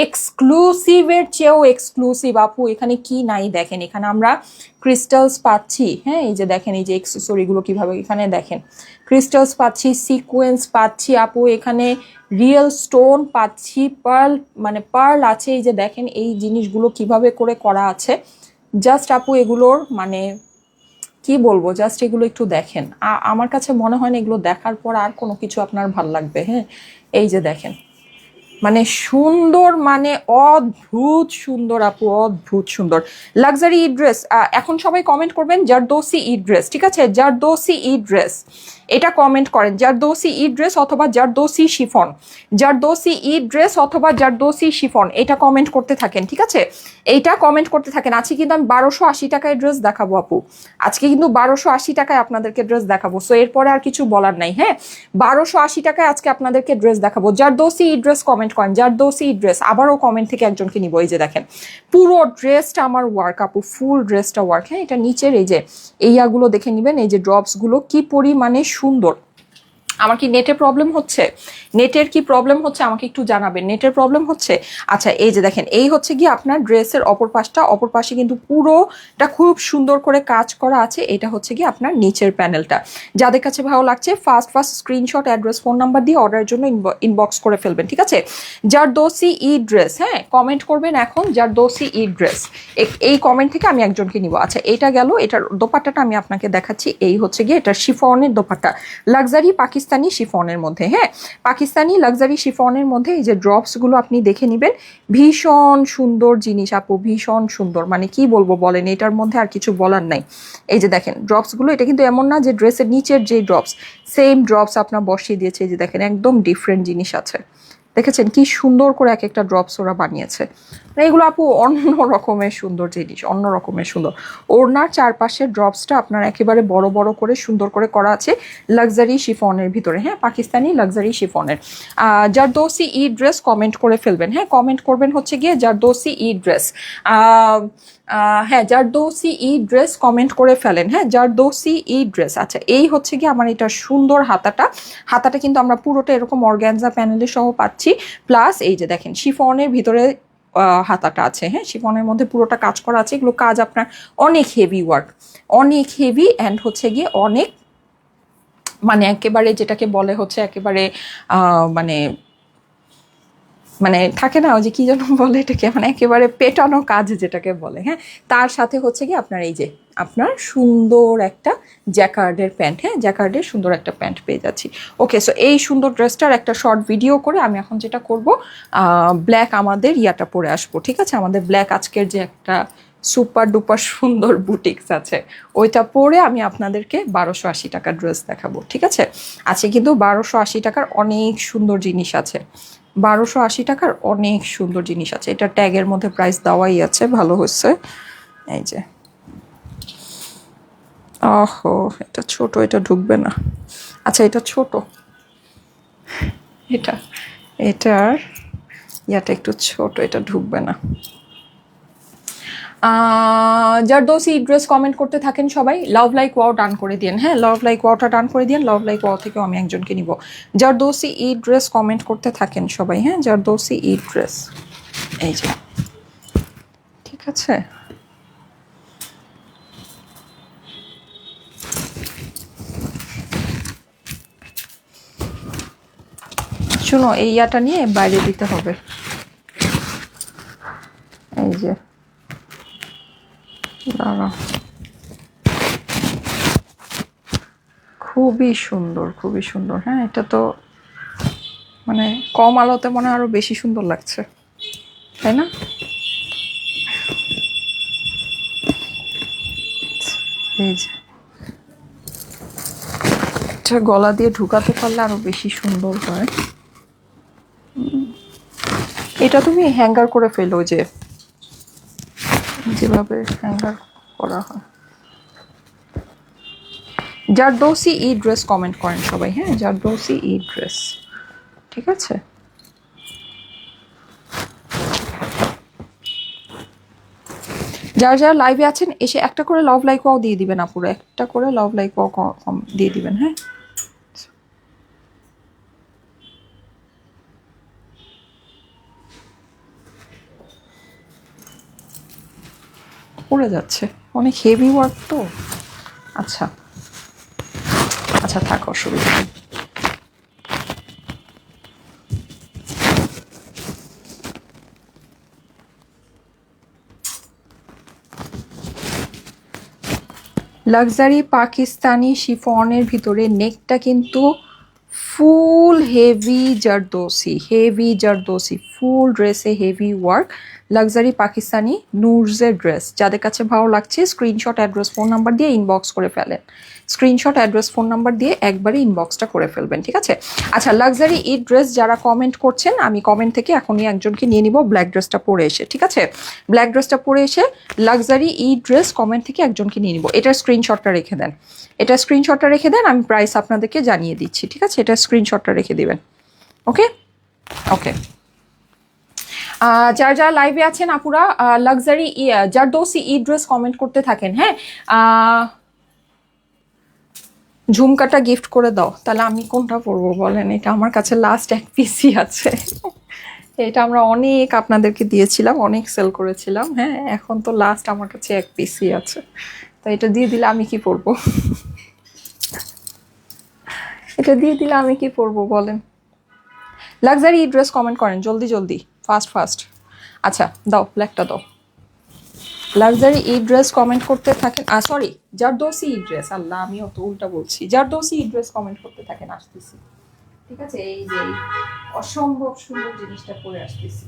এক্সক্লুসিভের চেয়েও এক্সক্লুসিভ আপু। এখানে কি নাই দেখেন, এখানে আমরা ক্রিস্টালস পাচ্ছি, হ্যাঁ, এই যে দেখেন, এই যে এক্সেসরিগুলো কিভাবে, এখানে দেখেন ক্রিস্টালস পাচ্ছি, সিকোয়েন্স পাচ্ছি আপু, এখানে রিয়েল স্টোন পাচ্ছি, পার্ল, মানে পার্ল আছে, এই যে দেখেন এই জিনিসগুলো কিভাবে করে করা আছে, জাস্ট আপু এগুলোর মানে কি বলবো, জাস্ট এগুলো একটু দেখেন। আমার কাছে মনে হয় না এগুলো দেখার পর আর কোনো কিছু আপনার ভাল লাগবে। হ্যাঁ, এই যে দেখেন, মানে সুন্দর, মানে অদ্ভুত সুন্দর আপু, অদ্ভুত সুন্দর লাক্সারি ই ড্রেস। এখন সবাই কমেন্ট করবেন জারদোসি ই ড্রেস, ঠিক আছে? জারদোসি ই ড্রেস, এটা কমেন্ট করেন, জারদোসি ই ড্রেস অথবা জারদোসি শিফন, জারদোসি ই ড্রেস অথবা জারদোসি শিফন, এটা কমেন্ট করতে থাকেন, ঠিক আছে? এইটা কমেন্ট করতে থাকেন। আজকে কিন্তু আমি 1280 টাকায় ড্রেস দেখাবো আপু, আজকে কিন্তু 1280 টাকায় আপনাদেরকে ড্রেস দেখাবো। সো এরপরে আর কিছু বলার নাই। হ্যাঁ, 1280 টাকায় আজকে আপনাদেরকে ড্রেস দেখাবো। জারদোসি ই ড্রেস কমেন্ট করেন, জারদোসি ই ড্রেস। আবারও কমেন্ট থেকে একজনকে নিব, এই যে দেখেন পুরো ড্রেসটা আমার ওয়ার্ক আপু, ফুল ড্রেসটা ওয়ার্ক। হ্যাঁ, এটা নিচের এই যে এইয়াগুলো দেখে নেবেন, এই যে ড্রপসগুলো কি পরিমাণে সুন্দর। আমার কি নেটের প্রবলেম হচ্ছে? নেটের কি প্রবলেম হচ্ছে আমাকে একটু জানাবেন, নেটের প্রবলেম হচ্ছে? আচ্ছা, এই যে দেখেন, এই হচ্ছে কি আপনার ড্রেসের অপর পাশটা, অপর পাশে কিন্তু পুরোটা খুব সুন্দর করে কাজ করা আছে। এটা হচ্ছে কি আপনার নিচের প্যানেলটা। যাদের কাছে ভালো লাগছে first screenshot, address, phone number দিয়ে অর্ডারের জন্য ইনবক্স করে ফেলবেন, ঠিক আছে? জারদোসি ই ড্রেস, হ্যাঁ, কমেন্ট করবেন এখন জারদোসি ই ড্রেস। এই কমেন্ট থেকে আমি একজনকে নিব। আচ্ছা, এটা গেল, এটার দোপাট্টাটা আমি আপনাকে দেখাচ্ছি। এই হচ্ছে গিয়ে এটার শিফনের দোপাট্টা, লাক্সারি পাকিস্তানি শিফনের মধ্যে। হ্যাঁ, পাকিস্তানি লাক্সারি শিফনের মধ্যে এই যে ড্রপসগুলো আপনি দেখে নেবেন, ভীষণ সুন্দর জিনিস আপু, ভীষণ সুন্দর, মানে কি বলবো বলেন, এটার মধ্যে আর কিছু বলার নাই। এই যে দেখেন ড্রপসগুলো, এটা কিন্তু এমন না যে ড্রেসের নিচের যে ড্রপস সেম ড্রপস আপনার বসিয়ে দিয়েছে। এই যে দেখেন একদম ডিফারেন্ট জিনিস আছে, দেখেছেন কি সুন্দর করে এক একটা ড্রপস ওরা বানিয়েছে। এগুলো আপু অন্য রকমের সুন্দর জিনিস, অন্য রকমের সুন্দর। ওড়নার চারপাশের ড্রপসটা আপনার একেবারে বড় বড় করে সুন্দর করে করা আছে লাক্সারি শিফনের ভিতরে। হ্যাঁ, পাকিস্তানি লাক্সারি শিফনের। জারদোসি ই ড্রেস কমেন্ট করে ফেলবেন। হ্যাঁ, কমেন্ট করবেন হচ্ছে গিয়ে জারদোসি ই ড্রেস। হ্যাঁ, জারদোসি ই ড্রেস কমেন্ট করে ফেলেন। হ্যাঁ, জারদোসি ই ড্রেস। আচ্ছা, এই হচ্ছে কি আমার এটা সুন্দর হাতাটা, হাতাটা কিন্তু আমরা পুরোটা এরকম অর্গ্যানজা প্যানেলের সহ পাচ্ছি, প্লাস এই যে দেখেন শিফনের ভিতরে হাতাটা আছে। হ্যাঁ, শিফনের মধ্যে পুরোটা কাজ করা আছে। এগুলো কাজ আপনার অনেক হেভি ওয়ার্ক, অনেক হেভি, অ্যান্ড হচ্ছে গিয়ে অনেক মানে একেবারে যেটাকে বলে হচ্ছে একেবারে মানে মানে থাকে না ওই যে কি যেন বলে এটাকে, মানে একেবারে পেটানো কাজ যেটাকে বলে, হ্যাঁ। তার সাথে হচ্ছে কি আপনার এই যে আপনার সুন্দর একটা জ্যাকার্ডের প্যান্ট, হ্যাঁ, জ্যাকার্ডের সুন্দর একটা প্যান্ট পেয়ে যাচ্ছি। ওকে, সো এই সুন্দর ড্রেসটার একটা শর্ট ভিডিও করে আমি এখন যেটা করব, ব্ল্যাক আমাদের ইয়াটা পরে আসবো, ঠিক আছে। আমাদের ব্ল্যাক আজকের যে একটা সুপার ডুপার সুন্দর বুটিক্স আছে, ওইটা পরে আমি আপনাদেরকে 1280 টাকার ড্রেস দেখাবো, ঠিক আছে। আছে কিন্তু 1280 টাকার অনেক সুন্দর জিনিস আছে, 1280 টাকার অনেক সুন্দর জিনিস আছে। এটা ট্যাগের মধ্যে প্রাইস দেওয়াই আছে, ভালো হচ্ছে। এই যে, ওহো এটা ছোট, এটা ঢুকবে না। আচ্ছা এটা ছোট, এটা এটার ইয়াটা একটু ছোট, এটা ঢুকবে না। জারদৌসি ড্রেস কমেন্ট করতে থাকেন সবাই, লাভ লাইক ওয়াও ডান করে দিন, হ্যাঁ, লাভ লাইক ওয়াওটা ডান করে দিন। লাভ লাইক ওয়াও থেকেও আমি একজনকে নিব। জারদৌসি ই ড্রেস কমেন্ট করতে থাকেন সবাই, হ্যাঁ, জারদৌসি ই ড্রেস, এই যে, ঠিক আছে। শুনো, এই ইয়াটা নিয়ে বাইরে দিতে হবে, এই যে, দাঁড়াও, খুবই সুন্দর, খুবই সুন্দর, হ্যাঁ। এটা তো মানে কম আলোতে মনে হয় আরো বেশি সুন্দর লাগছে, তাই না? এই যে, এটা গলা দিয়ে ঢুকাতে পারলে আরো বেশি সুন্দর হয়। এটা তুমি হ্যাঙ্গার করে ফেলো, যে যেভাবে হ্যাঙ্গার করা হয়। জারদৌসি ই ড্রেস কমেন্ট করেন সবাই, হ্যাঁ, জারদৌসি ই ড্রেস, ঠিক আছে। যারা যারা লাইভে আছেন এসে একটা করে লাভ লাইক ওয়াও দিয়ে দিবেন, আপুরা একটা করে লাভ লাইক ওয়াও দিয়ে দিবেন, হ্যাঁ। পড়ে যাচ্ছে, অনেক হেভি ওয়ার্ক তো। আচ্ছা আচ্ছা, থাক, অসুবিধা নেই। লাক্সারি পাকিস্তানি শিফনের ভিতরে নেকটা কিন্তু full heavy zardozi, heavy zardozi, full ড্রেসে হেভি ওয়ার্ক। লাক্সারি পাকিস্তানি নুরজের ড্রেস, যাদের কাছে ভালো লাগছে স্ক্রিনশট অ্যাড্রেস ফোন নাম্বার দিয়ে ইনবক্স করে ফেলেন, স্ক্রিনশট অ্যাড্রেস ফোন নাম্বার দিয়ে একবারে ইনবক্সটা করে ফেলবেন, ঠিক আছে। আচ্ছা, লাক্সারি ই ড্রেস যারা কমেন্ট করছেন, আমি কমেন্ট থেকে এখনই একজনকে নিয়ে নিব ব্ল্যাক ড্রেসটা পরে এসে, ঠিক আছে। ব্ল্যাক ড্রেসটা পরে এসে লাক্সারি ই ড্রেস কমেন্ট থেকে একজনকে নিয়ে নিব। এটার স্ক্রিনশটটা রেখে দেন, এটা স্ক্রিনশটটা রেখে দেন, আমি প্রাইস আপনাদেরকে জানিয়ে দিচ্ছি, ঠিক আছে। এটা স্ক্রিনশটটা রেখে দিবেন, ওকে ওকে। যারা যারা লাইভে আছেন আপুরা, লাক্সারি জারদৌসি ই ড্রেস কমেন্ট করতে থাকেন, হ্যাঁ। ঝুমকাটা গিফট করে দাও, তাহলে আমি কোনটা পরবো বলেন, এটা আমার কাছে লাস্ট এক পিসই আছে। এটা আমরা অনেক আপনাদেরকে দিয়েছিলাম, অনেক সেল করেছিলাম, হ্যাঁ, এখন তো লাস্ট আমার কাছে এক পিসই আছে, তো এটা দিয়ে দিলে আমি কি পরবো? এটা দিয়ে দিলে আমি কি পরবো বলেন। লাক্সারি ড্রেস কমেন্ট করেন জলদি জলদি, ফাস্ট ফাস্ট। আচ্ছা দাও, ব্ল্যাকটা দাও। লাক্সারি ই ড্রেস কমেন্ট করতে থাকেন, সরি, জারদৌসি ই ড্রেস, আল্লাহ আমিও তো উল্টা বলছি, জারদৌসি ই ড্রেস কমেন্ট করতে থাকেন, আসতেছি, ঠিক আছে। এই যে অসম্ভব সুন্দর জিনিসটা পরে আসতেছি।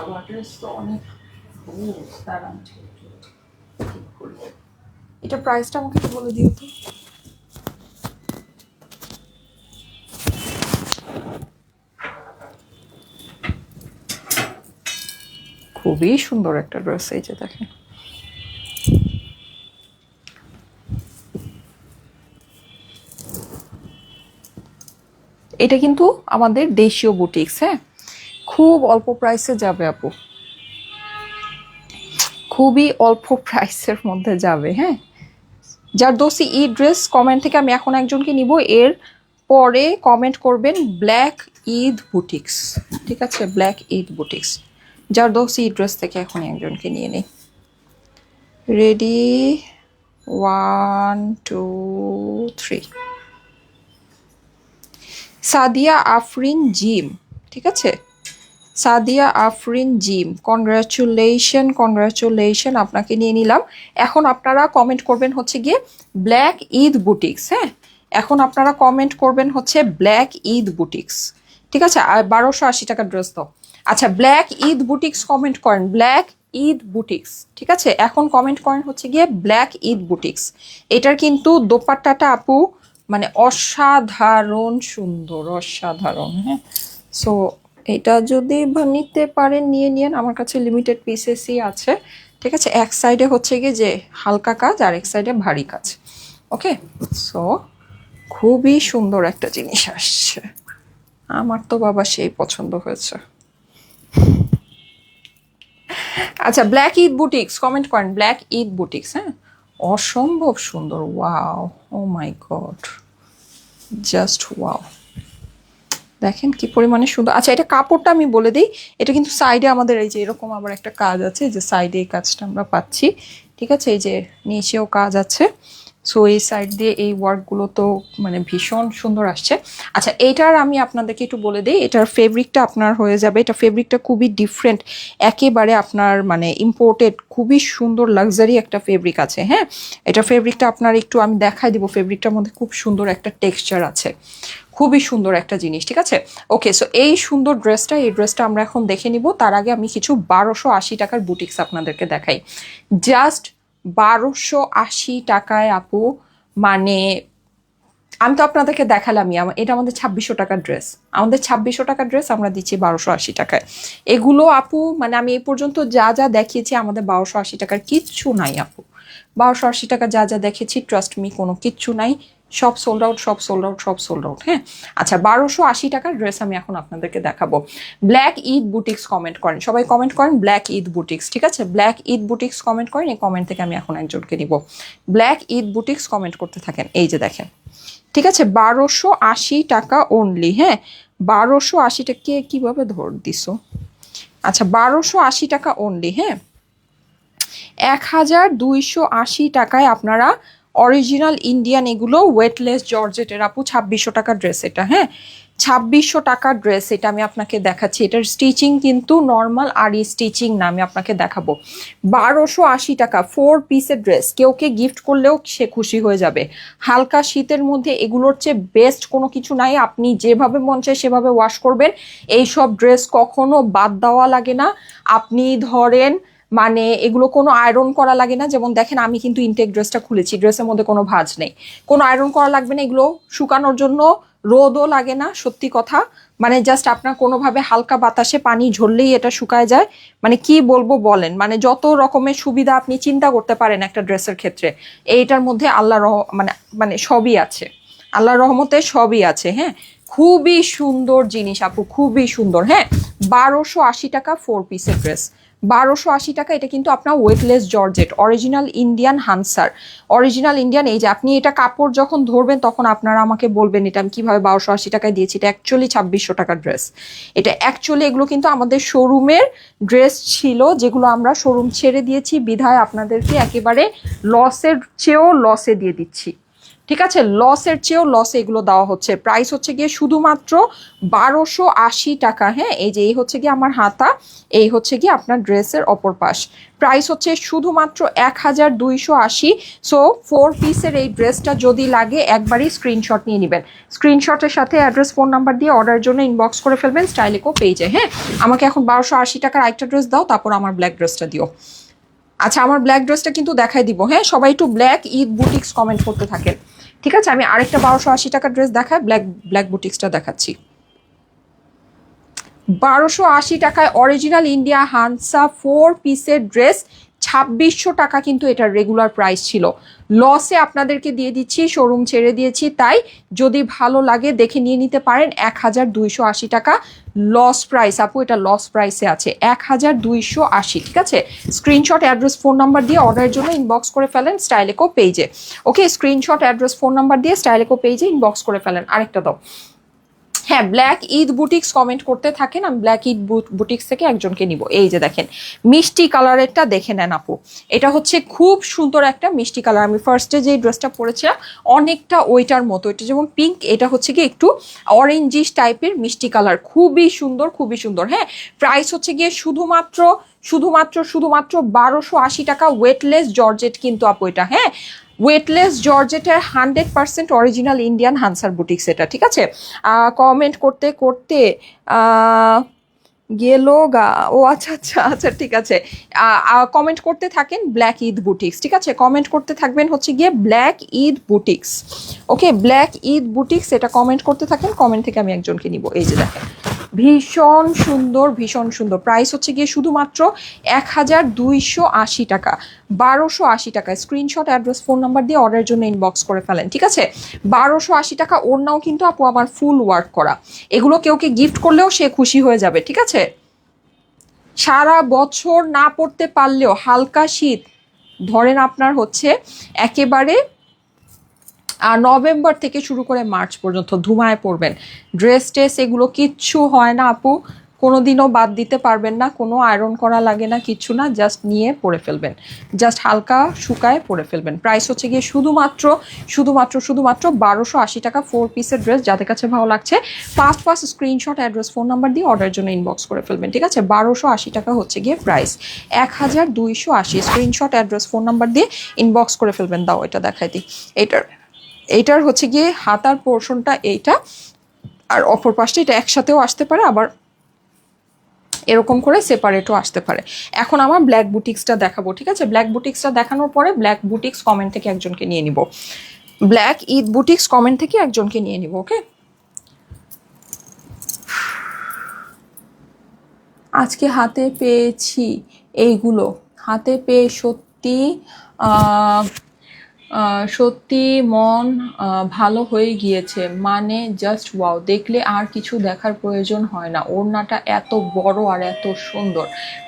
বাবা ড্রেস তো অনেক দাঁড়ান ঠিক করবো। এটা প্রাইসটা আমাকে একটু বলে দিও তো। খুবই সুন্দর একটা ড্রেস, এই যে দেখেন। এটা কিন্তু আমাদের দেশীয় বুটিক্স, হ্যাঁ, খুব অল্প প্রাইসে যাবে আপু, খুবই অল্প প্রাইসের মধ্যে যাবে। হ্যাঁ, জারদৌসি ই ড্রেস কমেন্ট থেকে আমি এখন একজনকে নিব, এর পরে কমেন্ট করবেন ব্ল্যাক ঈদ বুটিক্স, ঠিক আছে, ব্ল্যাক ঈদ বুটিক্স। জারদৌসি ই ড্রেস থেকে এখন একজনকে নিয়ে নেই। রেডি, 1 2 3। সাদিয়া আফরিন জিম, ঠিক আছে, সাদিয়া আফরিন জিম, কনগ্রাচুলেশন আপনাকে নিয়ে নিলাম। এখন আপনারা কমেন্ট করবেন হচ্ছে গিয়ে ব্ল্যাক ঈদ বুটিক্স। হ্যাঁ, এখন আপনারা কমেন্ট করবেন হচ্ছে ব্ল্যাক ঈদ বুটিক্স, ঠিক আছে। আর 1280 টাকার ড্রেস তো, আচ্ছা ব্ল্যাক ঈদ বুটিক্স কমেন্ট করেন, ব্ল্যাক ঈদ বুটিক্স, ঠিক আছে। এখন কমেন্ট করেন হচ্ছে গিয়ে ব্ল্যাক ঈদ বুটিক্স। এটার কিন্তু দোপাট্টাটা আপু মানে অসাধারণ সুন্দর, অসাধারণ। হ্যাঁ, সো এটা যদি নিতে পারেন নিয়ে নিন, আমার কাছে লিমিটেড পিসেসই আছে, ঠিক আছে। এক সাইডে হচ্ছে গিয়ে যে হালকা কাজ আর এক সাইডে ভারী কাজ, ওকে। সো খুবই সুন্দর একটা জিনিস আসছে, আমার তো বাবা সেই পছন্দ হয়েছে। আচ্ছা ব্ল্যাক ঈদ বুটিক্স কমেন্ট করেন, ব্ল্যাক ঈদ বুটিক্স। হ্যাঁ, অসম্ভব সুন্দর, ওয়াও, ও মাই গড, জাস্ট ওয়াও, দেখেন কি পরিমাণে সুন্দর। আচ্ছা এটা কাপড়টা আমি বলে দিই, এটা কিন্তু সাইডে আমাদের এই যে এরকম আবার একটা কাজ আছে, যে সাইডে এই কাজটা আমরা পাচ্ছি, ঠিক আছে, এই যে নিচেও কাজ আছে। সো এই সাইড দিয়ে এই ওয়ার্কগুলো তো মানে ভীষণ সুন্দর আসছে। আচ্ছা এইটার আমি আপনাদেরকে একটু বলে দিই, এটার ফেব্রিকটা আপনার হয়ে যাবে, এটা ফেব্রিকটা খুবই ডিফারেন্ট, একেবারে আপনার মানে ইম্পোর্টেড, খুবই সুন্দর লাক্সারি একটা ফেব্রিক আছে। হ্যাঁ, এটা ফেব্রিকটা আপনার একটু আমি দেখাই দিব, ফেব্রিকটার মধ্যে খুব সুন্দর একটা টেক্সচার আছে, খুবই সুন্দর একটা জিনিস, ঠিক আছে। ওকে, সো এই সুন্দর ড্রেসটা, এই ড্রেসটা আমরা এখন দেখে নিব। তার আগে আমি কিছু 1280 টাকার বুটিক্স আপনাদেরকে দেখাই, জাস্ট 1280 টাকায় আপু, মানে আমি তো আপনাদেরকে দেখালামই, এটা আমাদের 2600 টাকার ড্রেস, আমাদের 2600 টাকার ড্রেস আমরা দিচ্ছি 1280 টাকায়। এগুলো আপু মানে আমি এই পর্যন্ত যা যা দেখিয়েছি আমাদের 1280 টাকার কিচ্ছু নাই আপু, 1280 টাকা যা যা দেখেছি ট্রাস্ট মি কোনো কিচ্ছু নাই, সব সোল্ড আউট, সব সোল্ড আউট, সব সোল্ড আউট। হ্যাঁ, আচ্ছা 1280 টাকার ড্রেস আমি এখন আপনাদেরকে দেখাবো। ব্ল্যাক ঈদ বুটিক্স কমেন্ট করেন, সবাই কমেন্ট করেন ব্ল্যাক ঈদ বুটিক্স, ঠিক আছে, ব্ল্যাক ঈদ বুটিক্স কমেন্ট করেন। এই কমেন্ট থেকে আমি এখন একজনকে নিব, ব্ল্যাক ঈদ বুটিক্স কমেন্ট করতে থাকেন, এই যে দেখেন, ঠিক আছে, 1280 টাকা অনলি। হ্যাঁ, 1280 টাকা কিভাবে ধর দিছো, আচ্ছা 1280 টাকা অনলি। হ্যাঁ, 1280 টাকায় আপনারা অরিজিনাল ইন্ডিয়ান এগুলো ওয়েটলেস জর্জেটের আপু 2600 টাকার ড্রেস এটা। হ্যাঁ, 2600 টাকার ড্রেস এটা আমি আপনাকে দেখাচ্ছি, এটার স্টিচিং কিন্তু নর্মাল আরি স্টিচিং না, আমি আপনাকে দেখাবো। 1280 টাকা 4 পিসের ড্রেস, কেউকে গিফট করলেও সে খুশি হয়ে যাবে। হালকা শীতের মধ্যে এগুলোর চেয়ে বেস্ট কোনো কিছু নাই, আপনি যেভাবে মন চায় সেভাবে ওয়াশ করবেন, এইসব ড্রেস কখনো বাদ দেওয়া লাগে না। আপনি ধরেন মানে এগুলো কোনো আয়রন করা লাগে না, যেমন দেখেন আমি কিন্তু ইনটেক ড্রেসটা খুলেছি, ড্রেসের মধ্যে কোনো ভাঁজ নেই, কোনো আয়রন করা লাগবে না, এগুলো শুকানোর জন্য রোদও লাগে না, সত্যি কথা, মানে জাস্ট আপনার কোনোভাবে হালকা বাতাসে পানি ঝরলেই এটা শুকায় যায়। মানে কি বলবো বলেন, মানে যত রকমের সুবিধা আপনি চিন্তা করতে পারেন একটা ড্রেসের ক্ষেত্রে, এইটার মধ্যে আল্লাহ মানে মানে সবই আছে, আল্লাহর রহমতে সবই আছে। হ্যাঁ, খুবই সুন্দর জিনিস আপু, খুবই সুন্দর। হ্যাঁ, 1280 টাকা 4 পিসের ড্রেস, 1280 টাকা। এটা কিন্তু আপনার ওয়েটলেস জর্জেট, অরিজিনাল ইন্ডিয়ান হানসার, অরিজিনাল ইন্ডিয়ান। এই যে আপনি এটা কাপড় যখন ধরবেন তখন আপনারা আমাকে বলবেন এটা আমি কিভাবে 1280 টাকায় দিয়েছি, এটা অ্যাকচুয়ালি 2600 টাকার ড্রেস, এটা অ্যাকচুয়ালি এগুলো কিন্তু আমাদের শোরুমের ড্রেস ছিল, যেগুলো আমরা শোরুম ছেড়ে দিয়েছি বিধায় আপনাদেরকে একেবারে লসের চেয়েও লসে দিয়ে দিচ্ছি। ঠিক আছে, লসের চেয়েও লসে এগুলো দেওয়া হচ্ছে। প্রাইস হচ্ছে গিয়ে শুধুমাত্র 1280 টাকা। হ্যাঁ, এই যে এই হচ্ছে গিয়ে আমার হাতা, এই হচ্ছে গিয়ে আপনার ড্রেসের অপর পাশ। প্রাইস হচ্ছে শুধুমাত্র 1280। সো 4 পিসের এই ড্রেসটা যদি লাগে একবারই স্ক্রিনশট নিয়ে নেবেন। স্ক্রিনশটের সাথে অ্যাড্রেস ফোন নাম্বার দিয়ে অর্ডারের জন্য ইনবক্স করে ফেলবেন স্টাইলিকো পেজে। হ্যাঁ, আমাকে এখন 1280 টাকার আরেকটা ড্রেস দাও, তারপর আমার ব্ল্যাক ড্রেসটা দিও। আচ্ছা, আমার ব্ল্যাক ড্রেসটা কিন্তু দেখাই দিব। হ্যাঁ, সবাই একটু ব্ল্যাক ঈদ বুটিক্স কমেন্ট করতে থাকেন। ঠিক আছে, আমি আরেকটা 1280 টাকার ড্রেস দেখাই, ব্ল্যাক বুটিক্সটা দেখাচ্ছি। 1280 টাকায় অরিজিনাল ইন্ডিয়া হানসা 4 পিসের ড্রেস। 2600 টাকা কিন্তু এটার রেগুলার প্রাইস ছিল। লসে আপনাদেরকে দিয়ে দিচ্ছি, শোরুম ছেড়ে দিয়েছি, তাই যদি ভালো লাগে দেখে নিয়ে নিতে পারেন। 1280 টাকা লস প্রাইস আপু, এটা লস প্রাইসে আছে 1280। ঠিক আছে, স্ক্রিনশট অ্যাড্রেস ফোন নাম্বার দিয়ে অর্ডারের জন্য ইনবক্স করে ফেলেন স্টাইলেকো পেজে। ওকে, স্ক্রিনশট অ্যাড্রেস ফোন নাম্বার দিয়ে স্টাইলেকো পেজে ইনবক্স করে ফেলেন। আরেকটা দাও। হ্যাঁ, ব্ল্যাক ঈদ বুটিক্স কমেন্ট করতে থাকেন, আমি ব্ল্যাক ঈদ বুটিক্স থেকে একজনকে নিব। এই যে দেখেন মিষ্টি কালারেরটা দেখে নেন আপু, এটা হচ্ছে খুব সুন্দর একটা মিষ্টি কালার। আমি ফার্স্টে যে ড্রেসটা পরেছিলাম অনেকটা ওইটার মতো, এটা যেমন পিঙ্ক, এটা হচ্ছে কি একটু অরেঞ্জিশ টাইপের মিষ্টি কালার, খুবই সুন্দর খুবই সুন্দর। হ্যাঁ, প্রাইস হচ্ছে গিয়ে শুধুমাত্র 1280 টাকা। ওয়েটলেস জর্জেট কিন্তু আপু এটা। হ্যাঁ, ওয়েটলেস জর্জেটের 100% অরিজিনাল ইন্ডিয়ান হানসার বুটিক্স এটা। ঠিক আছে, কমেন্ট করতে করতে গেল গা। ও আচ্ছা আচ্ছা আচ্ছা, ঠিক আছে, কমেন্ট করতে থাকেন ব্ল্যাক ঈদ বুটিক্স। ঠিক আছে, কমেন্ট করতে থাকবেন হচ্ছে গিয়ে ব্ল্যাক ঈদ বুটিক্স। ওকে, ব্ল্যাক ঈদ বুটিক্স এটা কমেন্ট করতে থাকেন, কমেন্ট থেকে আমি একজনকে নিব। এই যে দেখেন ভীষণ সুন্দর ভীষণ সুন্দর। প্রাইস হচ্ছে গিয়ে শুধুমাত্র 1280 টাকা। 1280 টাকা। স্ক্রিনশট অ্যাড্রেস ফোন নাম্বার দিয়ে অর্ডারের জন্য ইনবক্স করে ফেলেন। ঠিক আছে, 1280 টাকা। ওড়নাও কিন্তু আপু আমার ফুল ওয়ার্ক করা, এগুলো কেউকে গিফট করলেও সে খুশি হয়ে যাবে। ঠিক আছে, সারা বছর না পড়তে পারলেও হালকা শীত ধরেন আপনার হচ্ছে একেবারে নভেম্বর থেকে শুরু করে মার্চ পর্যন্ত ধুমায় পড়বেন। ড্রেস টেস এগুলো কিচ্ছু হয় না আপু, কোনো দিনও বাদ দিতে পারবেন না, কোনো আয়রন করা লাগে না, কিচ্ছু না, জাস্ট নিয়ে পরে ফেলবেন, জাস্ট হালকা শুকায় পরে ফেলবেন। প্রাইস হচ্ছে গিয়ে শুধুমাত্র 1280 টাকা। 4 পিসের ড্রেস, যাদের কাছে ভালো লাগছে first screenshot address phone number দিয়ে অর্ডারের জন্য ইনবক্স করে ফেলবেন। ঠিক আছে, 1280 টাকা হচ্ছে গিয়ে price. 1280 screenshot address phone number দিয়ে ইনবক্স করে ফেলবেন। দাও এটা দেখাই দিই। এইটার হচ্ছে গিয়ে হাতার পোর্শনটা এইটা, আর অপর পাশটা এটা একসাথেও আসতে পারে, আবার এরকম করে সেপারেটও আসতে পারে। এখন আমার ব্ল্যাক বুটিক্সটা দেখাবো। ঠিক আছে, ব্ল্যাক বুটিক্সটা দেখানোর পরে ব্ল্যাক বুটিক্স কমেন্ট থেকে একজনকে নিয়ে নিব। ব্ল্যাক ঈদ বুটিক্স কমেন্ট থেকে একজনকে নিয়ে নিব। ওকে, আজকে হাতে পেয়েছি এইগুলো, হাতে পেয়ে সত্যি সত্যি মন ভালো হয়ে গিয়েছে, মানে জাস্ট ওয়াও, দেখলে আর কিছু দেখার প্রয়োজন হয় না। ওড়নাটা এত বড় আর এত সুন্দর।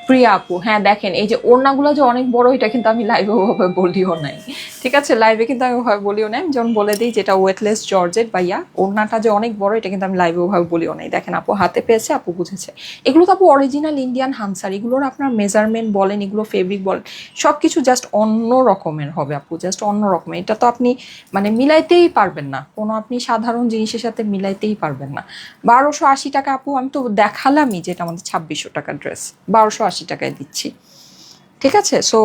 প্রিয়া আপু, হ্যাঁ দেখেন এই যে ওড়নাগুলো যে অনেক বড়, এটা কিন্তু আমি লাইভে ওভাবে বলিও নাই। ঠিক আছে, লাইভে কিন্তু আমি ওভাবে বলিও নাই, আমি যেমন বলে দিই যেটা ওয়েটলেস জর্জেট ভাইয়া, ওড়নাটা যে অনেক বড় এটা কিন্তু আমি লাইভে ওভাবে বলিও নাই। দেখেন আপু হাতে পেয়েছে, আপু বুঝেছে। এগুলো তো আপু অরিজিনাল ইন্ডিয়ান হানসার, এগুলোর আপনার মেজারমেন্ট বলেন, এগুলো ফেব্রিক বলেন, সব কিছু জাস্ট অন্য রকমের হবে আপু, জাস্ট অন্য রকমের। এটা তো আপনি মানে মিলাইতেই পারবেন না, কোনো আপনি সাধারণ জিনিসের সাথে মিলাইতেই পারবেন না। 1280 টাকা আপু, আমি তো দেখালামই যেটা আমাদের 2600 টাকার ড্রেস 1280 টাকায় দিচ্ছি। ঠিক আছে, সো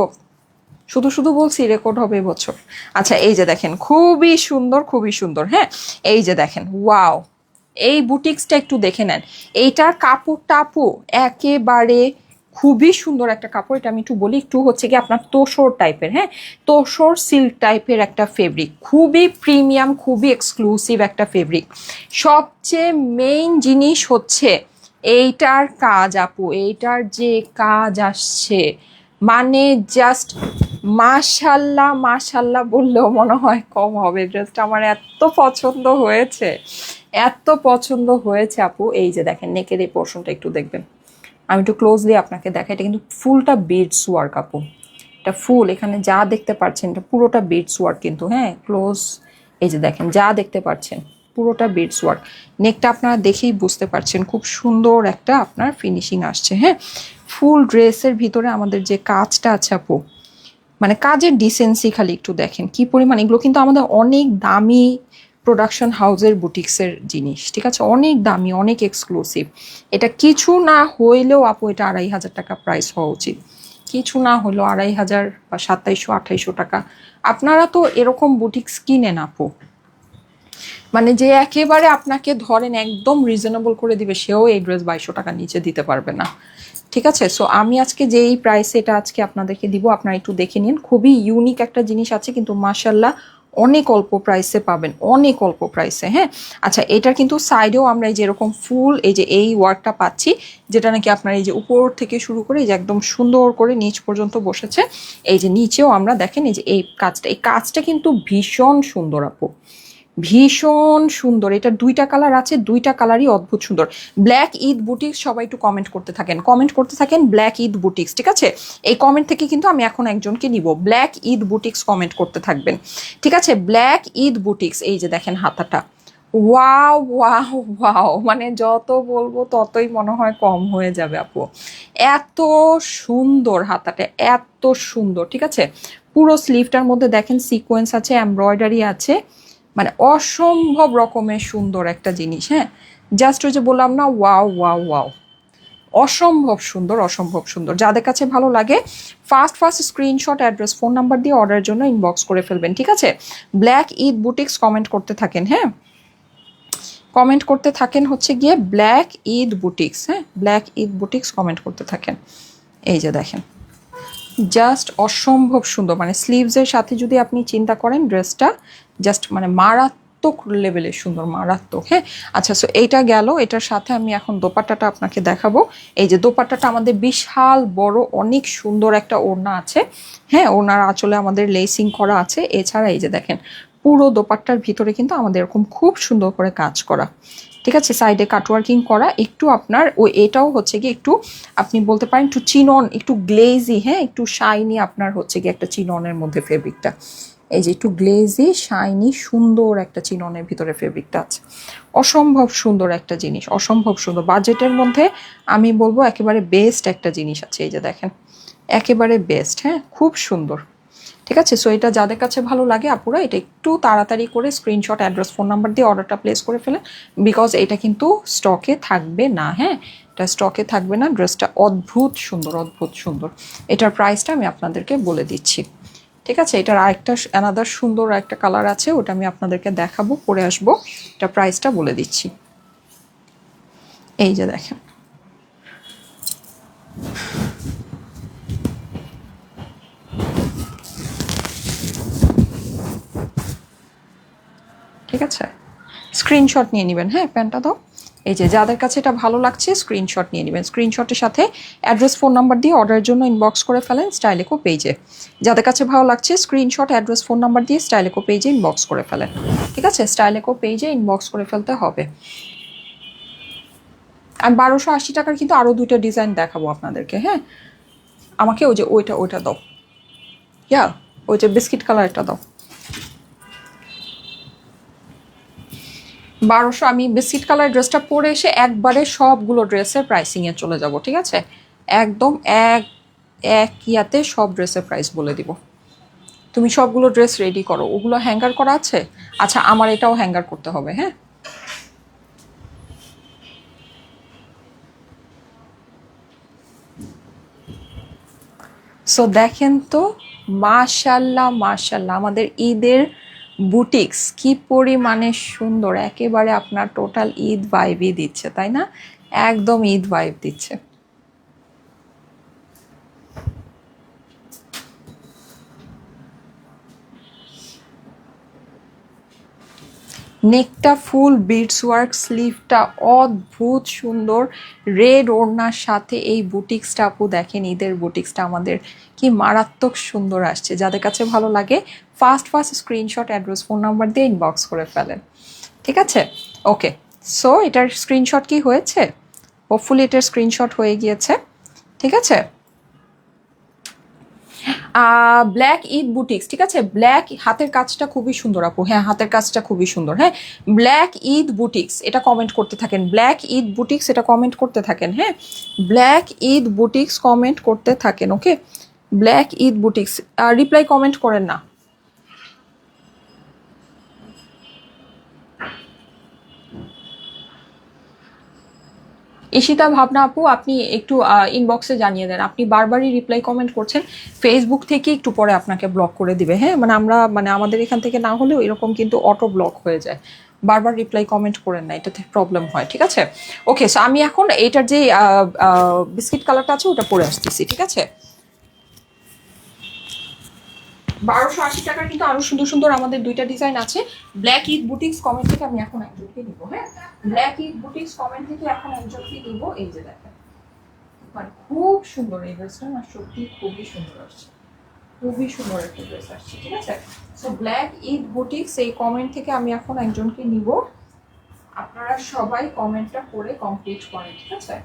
শুধু শুধু বলছি রেকর্ড হবে এবছর। আচ্ছা, এই যে দেখেন খুবই সুন্দর খুবই সুন্দর। হ্যাঁ, এই যে দেখেন ওয়াও, এই বুটিক্সটা একটু দেখে নেন। এইটার কাপড়টা আপু একেবারে খুবই সুন্দর একটা কাপড়। এটা আমি একটু বলি, একটু হচ্ছে কি আপনার তোষর টাইপের, হ্যাঁ তোষর সিল্ক টাইপের একটা ফেব্রিক, খুবই প্রিমিয়াম খুবই এক্সক্লুসিভ একটা ফেব্রিক। সবচেয়ে মেইন জিনিস হচ্ছে এইটার কাজ আপু, এইটার যে কাজ আসছে মানে জাস্ট মাশাল্লাহ মাশাল্লাহ বললেও মনে হয় কম হবে। ড্রেসটা আমার এত পছন্দ হয়েছে, এত পছন্দ হয়েছে আপু। এই যে দেখেন নেকের এই পোর্শনটা একটু দেখবেন, আমি একটু ক্লোজলি আপনাকে দেখাই। এটা কিন্তু ফুলটা বিডস ওয়ার্ক আপু, এটা ফুল এখানে যা দেখতে পাচ্ছেন এটা পুরোটা বিডস ওয়ার্ক কিন্তু। হ্যাঁ ক্লোজ, এই যে দেখেন যা দেখতে পাচ্ছেন পুরোটা বিডস ওয়ার্ক। নেকটা আপনারা দেখেই বুঝতে পারছেন খুব সুন্দর একটা আপনার ফিনিশিং আসছে। হ্যাঁ, ফুল ড্রেসের ভিতরে আমাদের যে কাজটা আছে আপু, মানে কাজের ডিসেন্সি খালি একটু দেখেন কি পরিমাণ। এগুলো কিন্তু আমাদের অনেক দামি প্রোডাকশন হাউসের বুটিক্সের জিনিস, ঠিক আছে, অনেক দামি, অনেক এক্সক্লুসিভ। এটা কিছু না হইলেও আপু এটা 2,500 টাকা প্রাইস হওয়া উচিত, কিছু না হলেও 2,500 বা 2700-2800 টাকা। আপনারা তো এরকম বুটিক্স কিনেন আপু, মানে যে একেবারে আপনাকে ধরেন একদম রিজনেবল করে দিবে সেও এই ড্রেস 2,200 টাকার নিচে দিতে পারবে না, ঠিক আছে। সো আমি আজকে যে এই প্রাইসে এটা আজকে আপনাদেরকে দিব, আপনারা একটু দেখে নিন। খুবই ইউনিক একটা জিনিস আছে, কিন্তু মাশাল্লাহ অনেক অল্প প্রাইসে পাবেন, অনেক অল্প প্রাইসে। হ্যাঁ, আচ্ছা, এটার কিন্তু সাইডেও আমরা এই যে এরকম ফুল এই যে এই ওয়ার্কটা পাচ্ছি, যেটা নাকি আপনার এই যে উপর থেকে শুরু করে এই যে একদম সুন্দর করে নিচ পর্যন্ত বসেছে। এই যে নিচেও আমরা দেখেন এই যে এই কাজটা কিন্তু ভীষণ সুন্দর আপু, ভীষণ সুন্দর। এটা দুইটা কালার আছে, দুইটা কালারই অদ্ভুত সুন্দর। ব্ল্যাক ঈদ বুটিক্স, সবাই একটু কমেন্ট করতে থাকেন, কমেন্ট করতে থাকেন ব্ল্যাক ঈদ বুটিক্স, ঠিক আছে। এই কমেন্ট থেকে কিন্তু আমি এখন একজনকে নিব, ব্ল্যাক ঈদ বুটিক্স কমেন্ট করতে থাকবেন, ঠিক আছে। ব্ল্যাক ঈদ বুটিক্স, এই যে দেখেন হাতাটা, ওয়াও ওয়াও ওয়াও, মানে যত বলবো ততই মনে হয় কম হয়ে যাবে আপু। এত সুন্দর হাতাটা, এত সুন্দর, ঠিক আছে। পুরো স্লিভটার মধ্যে দেখেন সিকোয়েন্স আছে, এমব্রয়ডারি আছে, মানে অসম্ভব রকমের সুন্দর একটা জিনিস। হ্যাঁ, জাস্ট ওই যে বললাম না, ওয়াও ওয়াও ওয়াও, অসম্ভব সুন্দর, অসম্ভব সুন্দর। যাদের কাছে ভালো লাগে first first screenshot, address, phone number দিয়ে অর্ডারের জন্য ইনবক্স করে ফেলবেন, ঠিক আছে। ব্ল্যাক ঈদ বুটিক্স কমেন্ট করতে থাকেন, হ্যাঁ, কমেন্ট করতে থাকেন হচ্ছে গিয়ে ব্ল্যাক ঈদ বুটিক্স, হ্যাঁ, ব্ল্যাক ঈদ বুটিক্স কমেন্ট করতে থাকেন। এই যে দেখেন, জাস্ট অসম্ভব সুন্দর, মানে স্লিভসের সাথে যদি আপনি চিন্তা করেন ড্রেসটা জাস্ট মানে মারাত্মক লেভেলের সুন্দর, মারাত্মক। হ্যাঁ, আচ্ছা, সো এইটা গেল, এটার সাথে আমি এখন দোপাট্টাটা আপনাকে দেখাবো। এই যে দোপাট্টাটা আমাদের বিশাল বড়, অনেক সুন্দর একটা ওড়না আছে। হ্যাঁ, ওড়নার আঁচলে আমাদের লেসিং করা আছে। এছাড়া এই যে দেখেন পুরো দোপাট্টার ভিতরে কিন্তু আমাদের এরকম খুব সুন্দর করে কাজ করা, ঠিক আছে, সাইডে কাটওয়ার্কিং করা। একটু আপনার ওই এটাও হচ্ছে কি একটু আপনি বলতে পারেন একটু চিনন, একটু গ্লেজি, হ্যাঁ, একটু শাইনি আপনার হচ্ছে কি একটা চিননের মধ্যে ফেব্রিকটা। এই যে একটু গ্লেজি শাইনি সুন্দর একটা চিননের ভিতরে ফেব্রিকটা আছে। অসম্ভব সুন্দর একটা জিনিস, অসম্ভব সুন্দর। বাজেটের মধ্যে আমি বলবো একেবারে বেস্ট একটা জিনিস আছে। এই যে দেখেন একেবারে বেস্ট, হ্যাঁ, খুব সুন্দর, ঠিক আছে। সো এটা যাদের কাছে ভালো লাগে আপুরা এটা একটু তাড়াতাড়ি করে স্ক্রিনশট, অ্যাড্রেস, ফোন নাম্বার দিয়ে অর্ডারটা প্লেস করে ফেলেন, বিকজ এটা কিন্তু স্টকে থাকবে না। হ্যাঁ, এটা স্টকে থাকবে না। ড্রেসটা অদ্ভুত সুন্দর, অদ্ভুত সুন্দর। এটার প্রাইসটা আমি আপনাদেরকে বলে দিচ্ছি, ঠিক আছে। এটার আরেকটা অ্যানাদার সুন্দর একটা কালার আছে, ওটা আমি আপনাদেরকে দেখাবো, পরে আসবো। এটা প্রাইসটা বলে দিচ্ছি, এই যে দেখেন, ঠিক আছে। স্ক্রিনশট নিয়ে নেবেন, হ্যাঁ, প্যান্টটা দাও। এই যে যাদের কাছে এটা ভালো লাগছে স্ক্রিনশট নিয়ে নেবেন, স্ক্রিনশটের সাথে অ্যাড্রেস, ফোন নাম্বার দিয়ে অর্ডারের জন্য ইনবক্স করে ফেলেন স্টাইলেকো পেজে। যাদের কাছে ভালো লাগছে স্ক্রিনশট, অ্যাড্রেস, ফোন নাম্বার দিয়ে স্টাইলেকো পেজে ইনবক্স করে ফেলেন, ঠিক আছে। স্টাইলেকো পেজে ইনবক্স করে ফেলতে হবে। আমি 1280 টাকার কিন্তু আরও দুইটা ডিজাইন দেখাবো আপনাদেরকে। হ্যাঁ, আমাকে ওই যে ওইটা দাও, ইয়া, ওই যে বিস্কিট কালারটা দাও। 1200। আমি বিস্কিট কালার ড্রেসটা পরে এসে একবারে সবগুলো ড্রেসের প্রাইসিংয়ে চলে যাব, ঠিক আছে। একদম এক ইয়াতে সব ড্রেসের প্রাইস বলে দিব। তুমি সবগুলো ড্রেস রেডি করো, ওগুলো হ্যাঙ্গার করা আছে। আচ্ছা, আমার এটাও হ্যাঙ্গার করতে হবে, হ্যাঁ। সো দেখেন তো, মাশাল্লাহ মাশাল্লাহ, আমাদের ঈদের বুটিক্স কি পরিমাণে সুন্দর, একেবারে আপনার টোটাল ঈদ ভাইবই দিচ্ছে, তাই না, একদম ঈদ ভাইব দিচ্ছে। নেকটা ফুল বিটস ওয়ার্ক, স্লিভটা অদ্ভুত সুন্দর, রেড ওড়নার সাথে এই বুটিক্সটা আপু দেখেন, ঈদের বুটিক্সটা আমাদের কি মারাত্মক সুন্দর আসছে। যাদের কাছে ভালো লাগে first first screenshot, address, phone number দিয়ে ইনবক্স করে ফেলেন, ঠিক আছে। ওকে, সো এটার স্ক্রিনশট কি হয়েছে? হোপফুলি এটার স্ক্রিনশট হয়ে গিয়েছে, ঠিক আছে। ব্ল্যাক ঈদ বুটিক্স, ঠিক আছে। ব্ল্যাক হাতের কাজটা খুবই সুন্দর আপু, হ্যাঁ, হাতের কাজটা খুবই সুন্দর। হ্যাঁ, ব্ল্যাক ঈদ বুটিক্স এটা কমেন্ট করতে থাকেন, ব্ল্যাক ঈদ বুটিক্স এটা কমেন্ট করতে থাকেন, হ্যাঁ, ব্ল্যাক ঈদ বুটিক্স কমেন্ট করতে থাকেন। Okay, black Eid boutiques, reply comment করেন না। ঈশিতা ভাবনা আপু, আপনি একটু ইনবক্সে জানিয়ে দেন, আপনি বারবারই রিপ্লাই কমেন্ট করছেন, ফেসবুক থেকে একটু পরে আপনাকে ব্লক করে দিবে। হ্যাঁ, মানে আমরা মানে আমাদের এখান থেকে না হলেও এরকম কিন্তু অটো ব্লক হয়ে যায়। বারবার রিপ্লাই কমেন্ট করেন না, এটাতে প্রবলেম হয়। ঠিক আছে, ওকে। সো আমি এখন এটার যে বিস্কিট কালারটা আছে ওটা পরে আসতেছি। ঠিক আছে, 1280 টাকার কিন্তু আরো সুন্দর সুন্দর আমাদের দুইটা ডিজাইন আছে। ব্ল্যাক ঈদ বুটিক্স কমেন্ট থেকে আমি এখন একজনকে নিব। হ্যাঁ, ব্ল্যাক ঈদ বুটিক্স কমেন্ট থেকে এখন একজনকে নিব। এই যে দেখেন, মানে খুব সুন্দর এই ড্রেসটা না, সত্যি খুবই সুন্দর আসছে, খুবই সুন্দর একটা ড্রেস আসছে। ঠিক আছে, সো ব্ল্যাক ঈদ বুটিক্স এই কমেন্ট থেকে আমি এখন একজনকে নিব। আপনারা সবাই কমেন্টটা করে কমপ্লিট করেন। ঠিক আছে,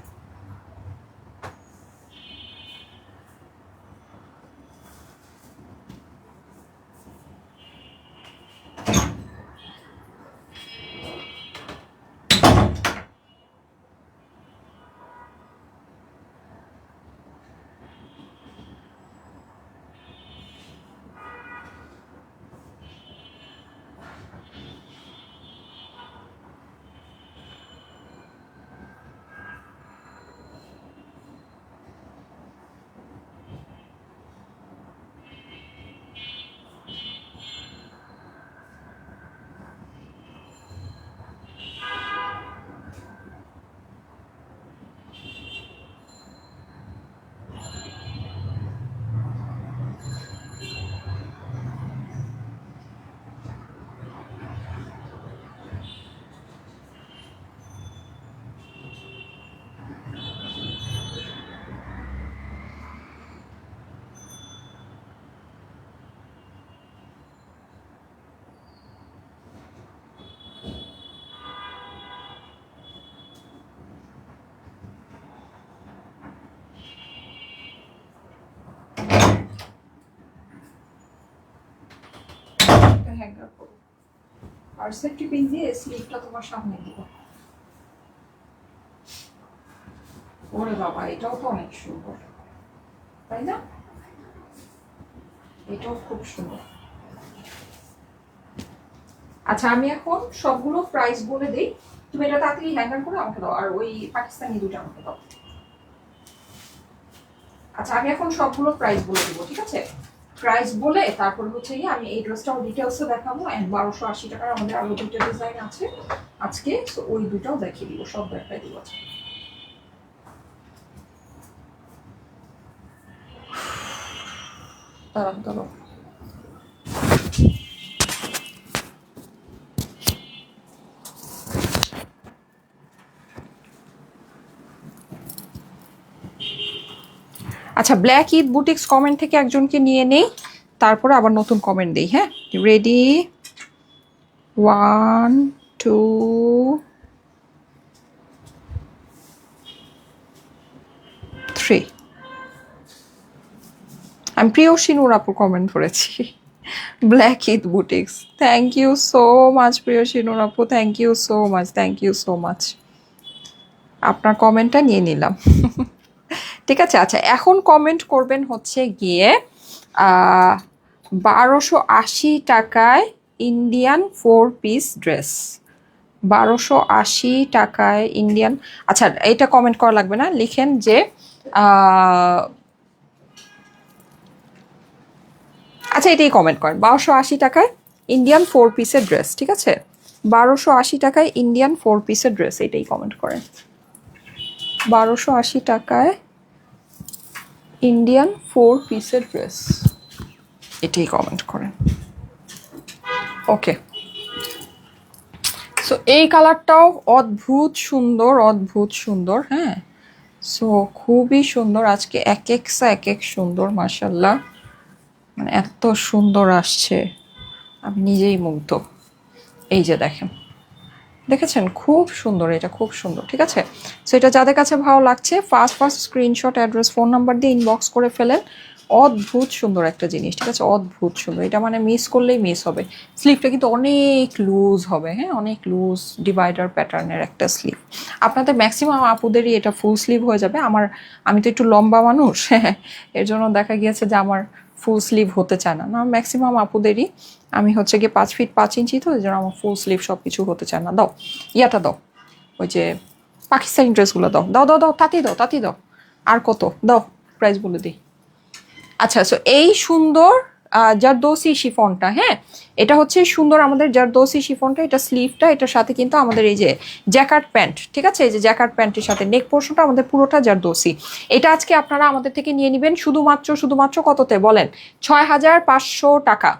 হ্যাঙ্গার করো আর সেফটি পিন দিয়ে স্লিপটা তোমার সামনে দিব। ওরে বাবা, এটাও তো অনেক সুন্দর, তাই না? এটাও খুব সুন্দর। আচ্ছা, আমি এখন সবগুলো প্রাইস বলে দিই, তুমি এটা তাড়াতাড়ি হ্যাঙ্গার করে আমাকে দাও, আর ওই পাকিস্তানি দুটো আমাকে দাও। আচ্ছা, আমি এখন সবগুলো প্রাইস বলে দিব। ঠিক আছে, প্রাইস বলে তারপর হচ্ছে গিয়ে আমি এই ড্রেসটাও ডিটেলসে দেখাবো। অ্যান্ড 1280 টাকার আমাদের আরো দুটো ডিজাইন আছে আজকে, তো ওই দুটাও দেখিয়ে দিব, সব দেখাই দিব। দাঁড়ান দাঁড়ান, আচ্ছা, ব্ল্যাক ঈদ বুটিক্স কমেন্ট থেকে একজনকে নিয়ে নেই, তারপরে আবার নতুন কমেন্ট দিই। হ্যাঁ, রেডি, 1 2 3। আমি প্রিয়সী নূর আপুর কমেন্ট করেছি, black Eid boutiques. Thank you so much Priyoshi Noor আপু, thank you so much, thank you so much. আপনার কমেন্টটা নিয়ে নিলাম। ঠিক আছে, আচ্ছা এখন কমেন্ট করবেন হচ্ছে গিয়ে 1280 টাকায় ইন্ডিয়ান 4 পিস ড্রেস। 1280 টাকায় ইন্ডিয়ান, আচ্ছা এটা কমেন্ট করা লাগবে না, লিখেন যে আচ্ছা এটাই কমেন্ট করেন, 1280 টাকায় ইন্ডিয়ান 4 পিসের ড্রেস। ঠিক আছে, 1280 টাকায় ইন্ডিয়ান 4 পিসের ড্রেস, এটাই কমেন্ট করেন। 1280 টাকায় ইন্ডিয়ান 4 পিসের ড্রেস, এটাই কমেন্ট করেন। ওকে, সো এই কালারটাও অদ্ভুত সুন্দর, অদ্ভুত সুন্দর। হ্যাঁ, সো খুবই সুন্দর, আজকে এক এক সুন্দর, মাশাল্লাহ, মানে এত সুন্দর আসছে, আমি নিজেই মুগ্ধ। এই যে দেখেন, দেখেছেন, খুব সুন্দর, এটা খুব সুন্দর। ঠিক আছে, সো এটা যাদের কাছে ভালো লাগছে first screenshot, address, phone number দিয়ে ইনবক্স করে ফেলেন, অদ্ভুত সুন্দর একটা জিনিস, ঠিক আছে, অদ্ভুত সুন্দর। এটা মানে মিস করলেই মিস হবে। স্লিভটা কিন্তু অনেক লুজ হবে, হ্যাঁ, অনেক লুজ ডিভাইডার প্যাটার্নের একটা স্লিভ। আপনাদের ম্যাক্সিমাম আপুদেরই এটা ফুল স্লিভ হয়ে যাবে। আমি তো একটু লম্বা মানুষ, হ্যাঁ, এর জন্য দেখা গিয়েছে যে আমার ফুল স্লিভ হতে চায় না। না, ম্যাক্সিমাম আপুদেরই, আমি হচ্ছে গিয়ে 5 ফিট 5 ইঞ্চি, তো এই জন্য আমার ফুল স্লিভ সব কিছু হতে চায় না। দাও ইয়াটা দাও, ওই যে পাকিস্তানি ড্রেসগুলো দাও, দাও দাও দাও, তাঁতি দাও, তাঁতি দাও। আর কত দাও, প্রাইস বলে দিই। আচ্ছা, সো এই সুন্দর জারদৌসি শিফনটা, হ্যাঁ, এটা হচ্ছে সুন্দর আমাদের জারদৌসি শিফনটা। এটা স্লিভটা, এটার সাথে কিন্তু আমাদের এই যে জ্যাকার্ড প্যান্ট, ঠিক আছে, এই যে জ্যাকার্ড প্যান্টের সাথে নেক পোর্শনটা আমাদের পুরোটা জারদৌসি। এটা আজকে আপনারা আমাদের থেকে নিয়ে নেবেন শুধুমাত্র কততে বলেন? 6,500 টাকা।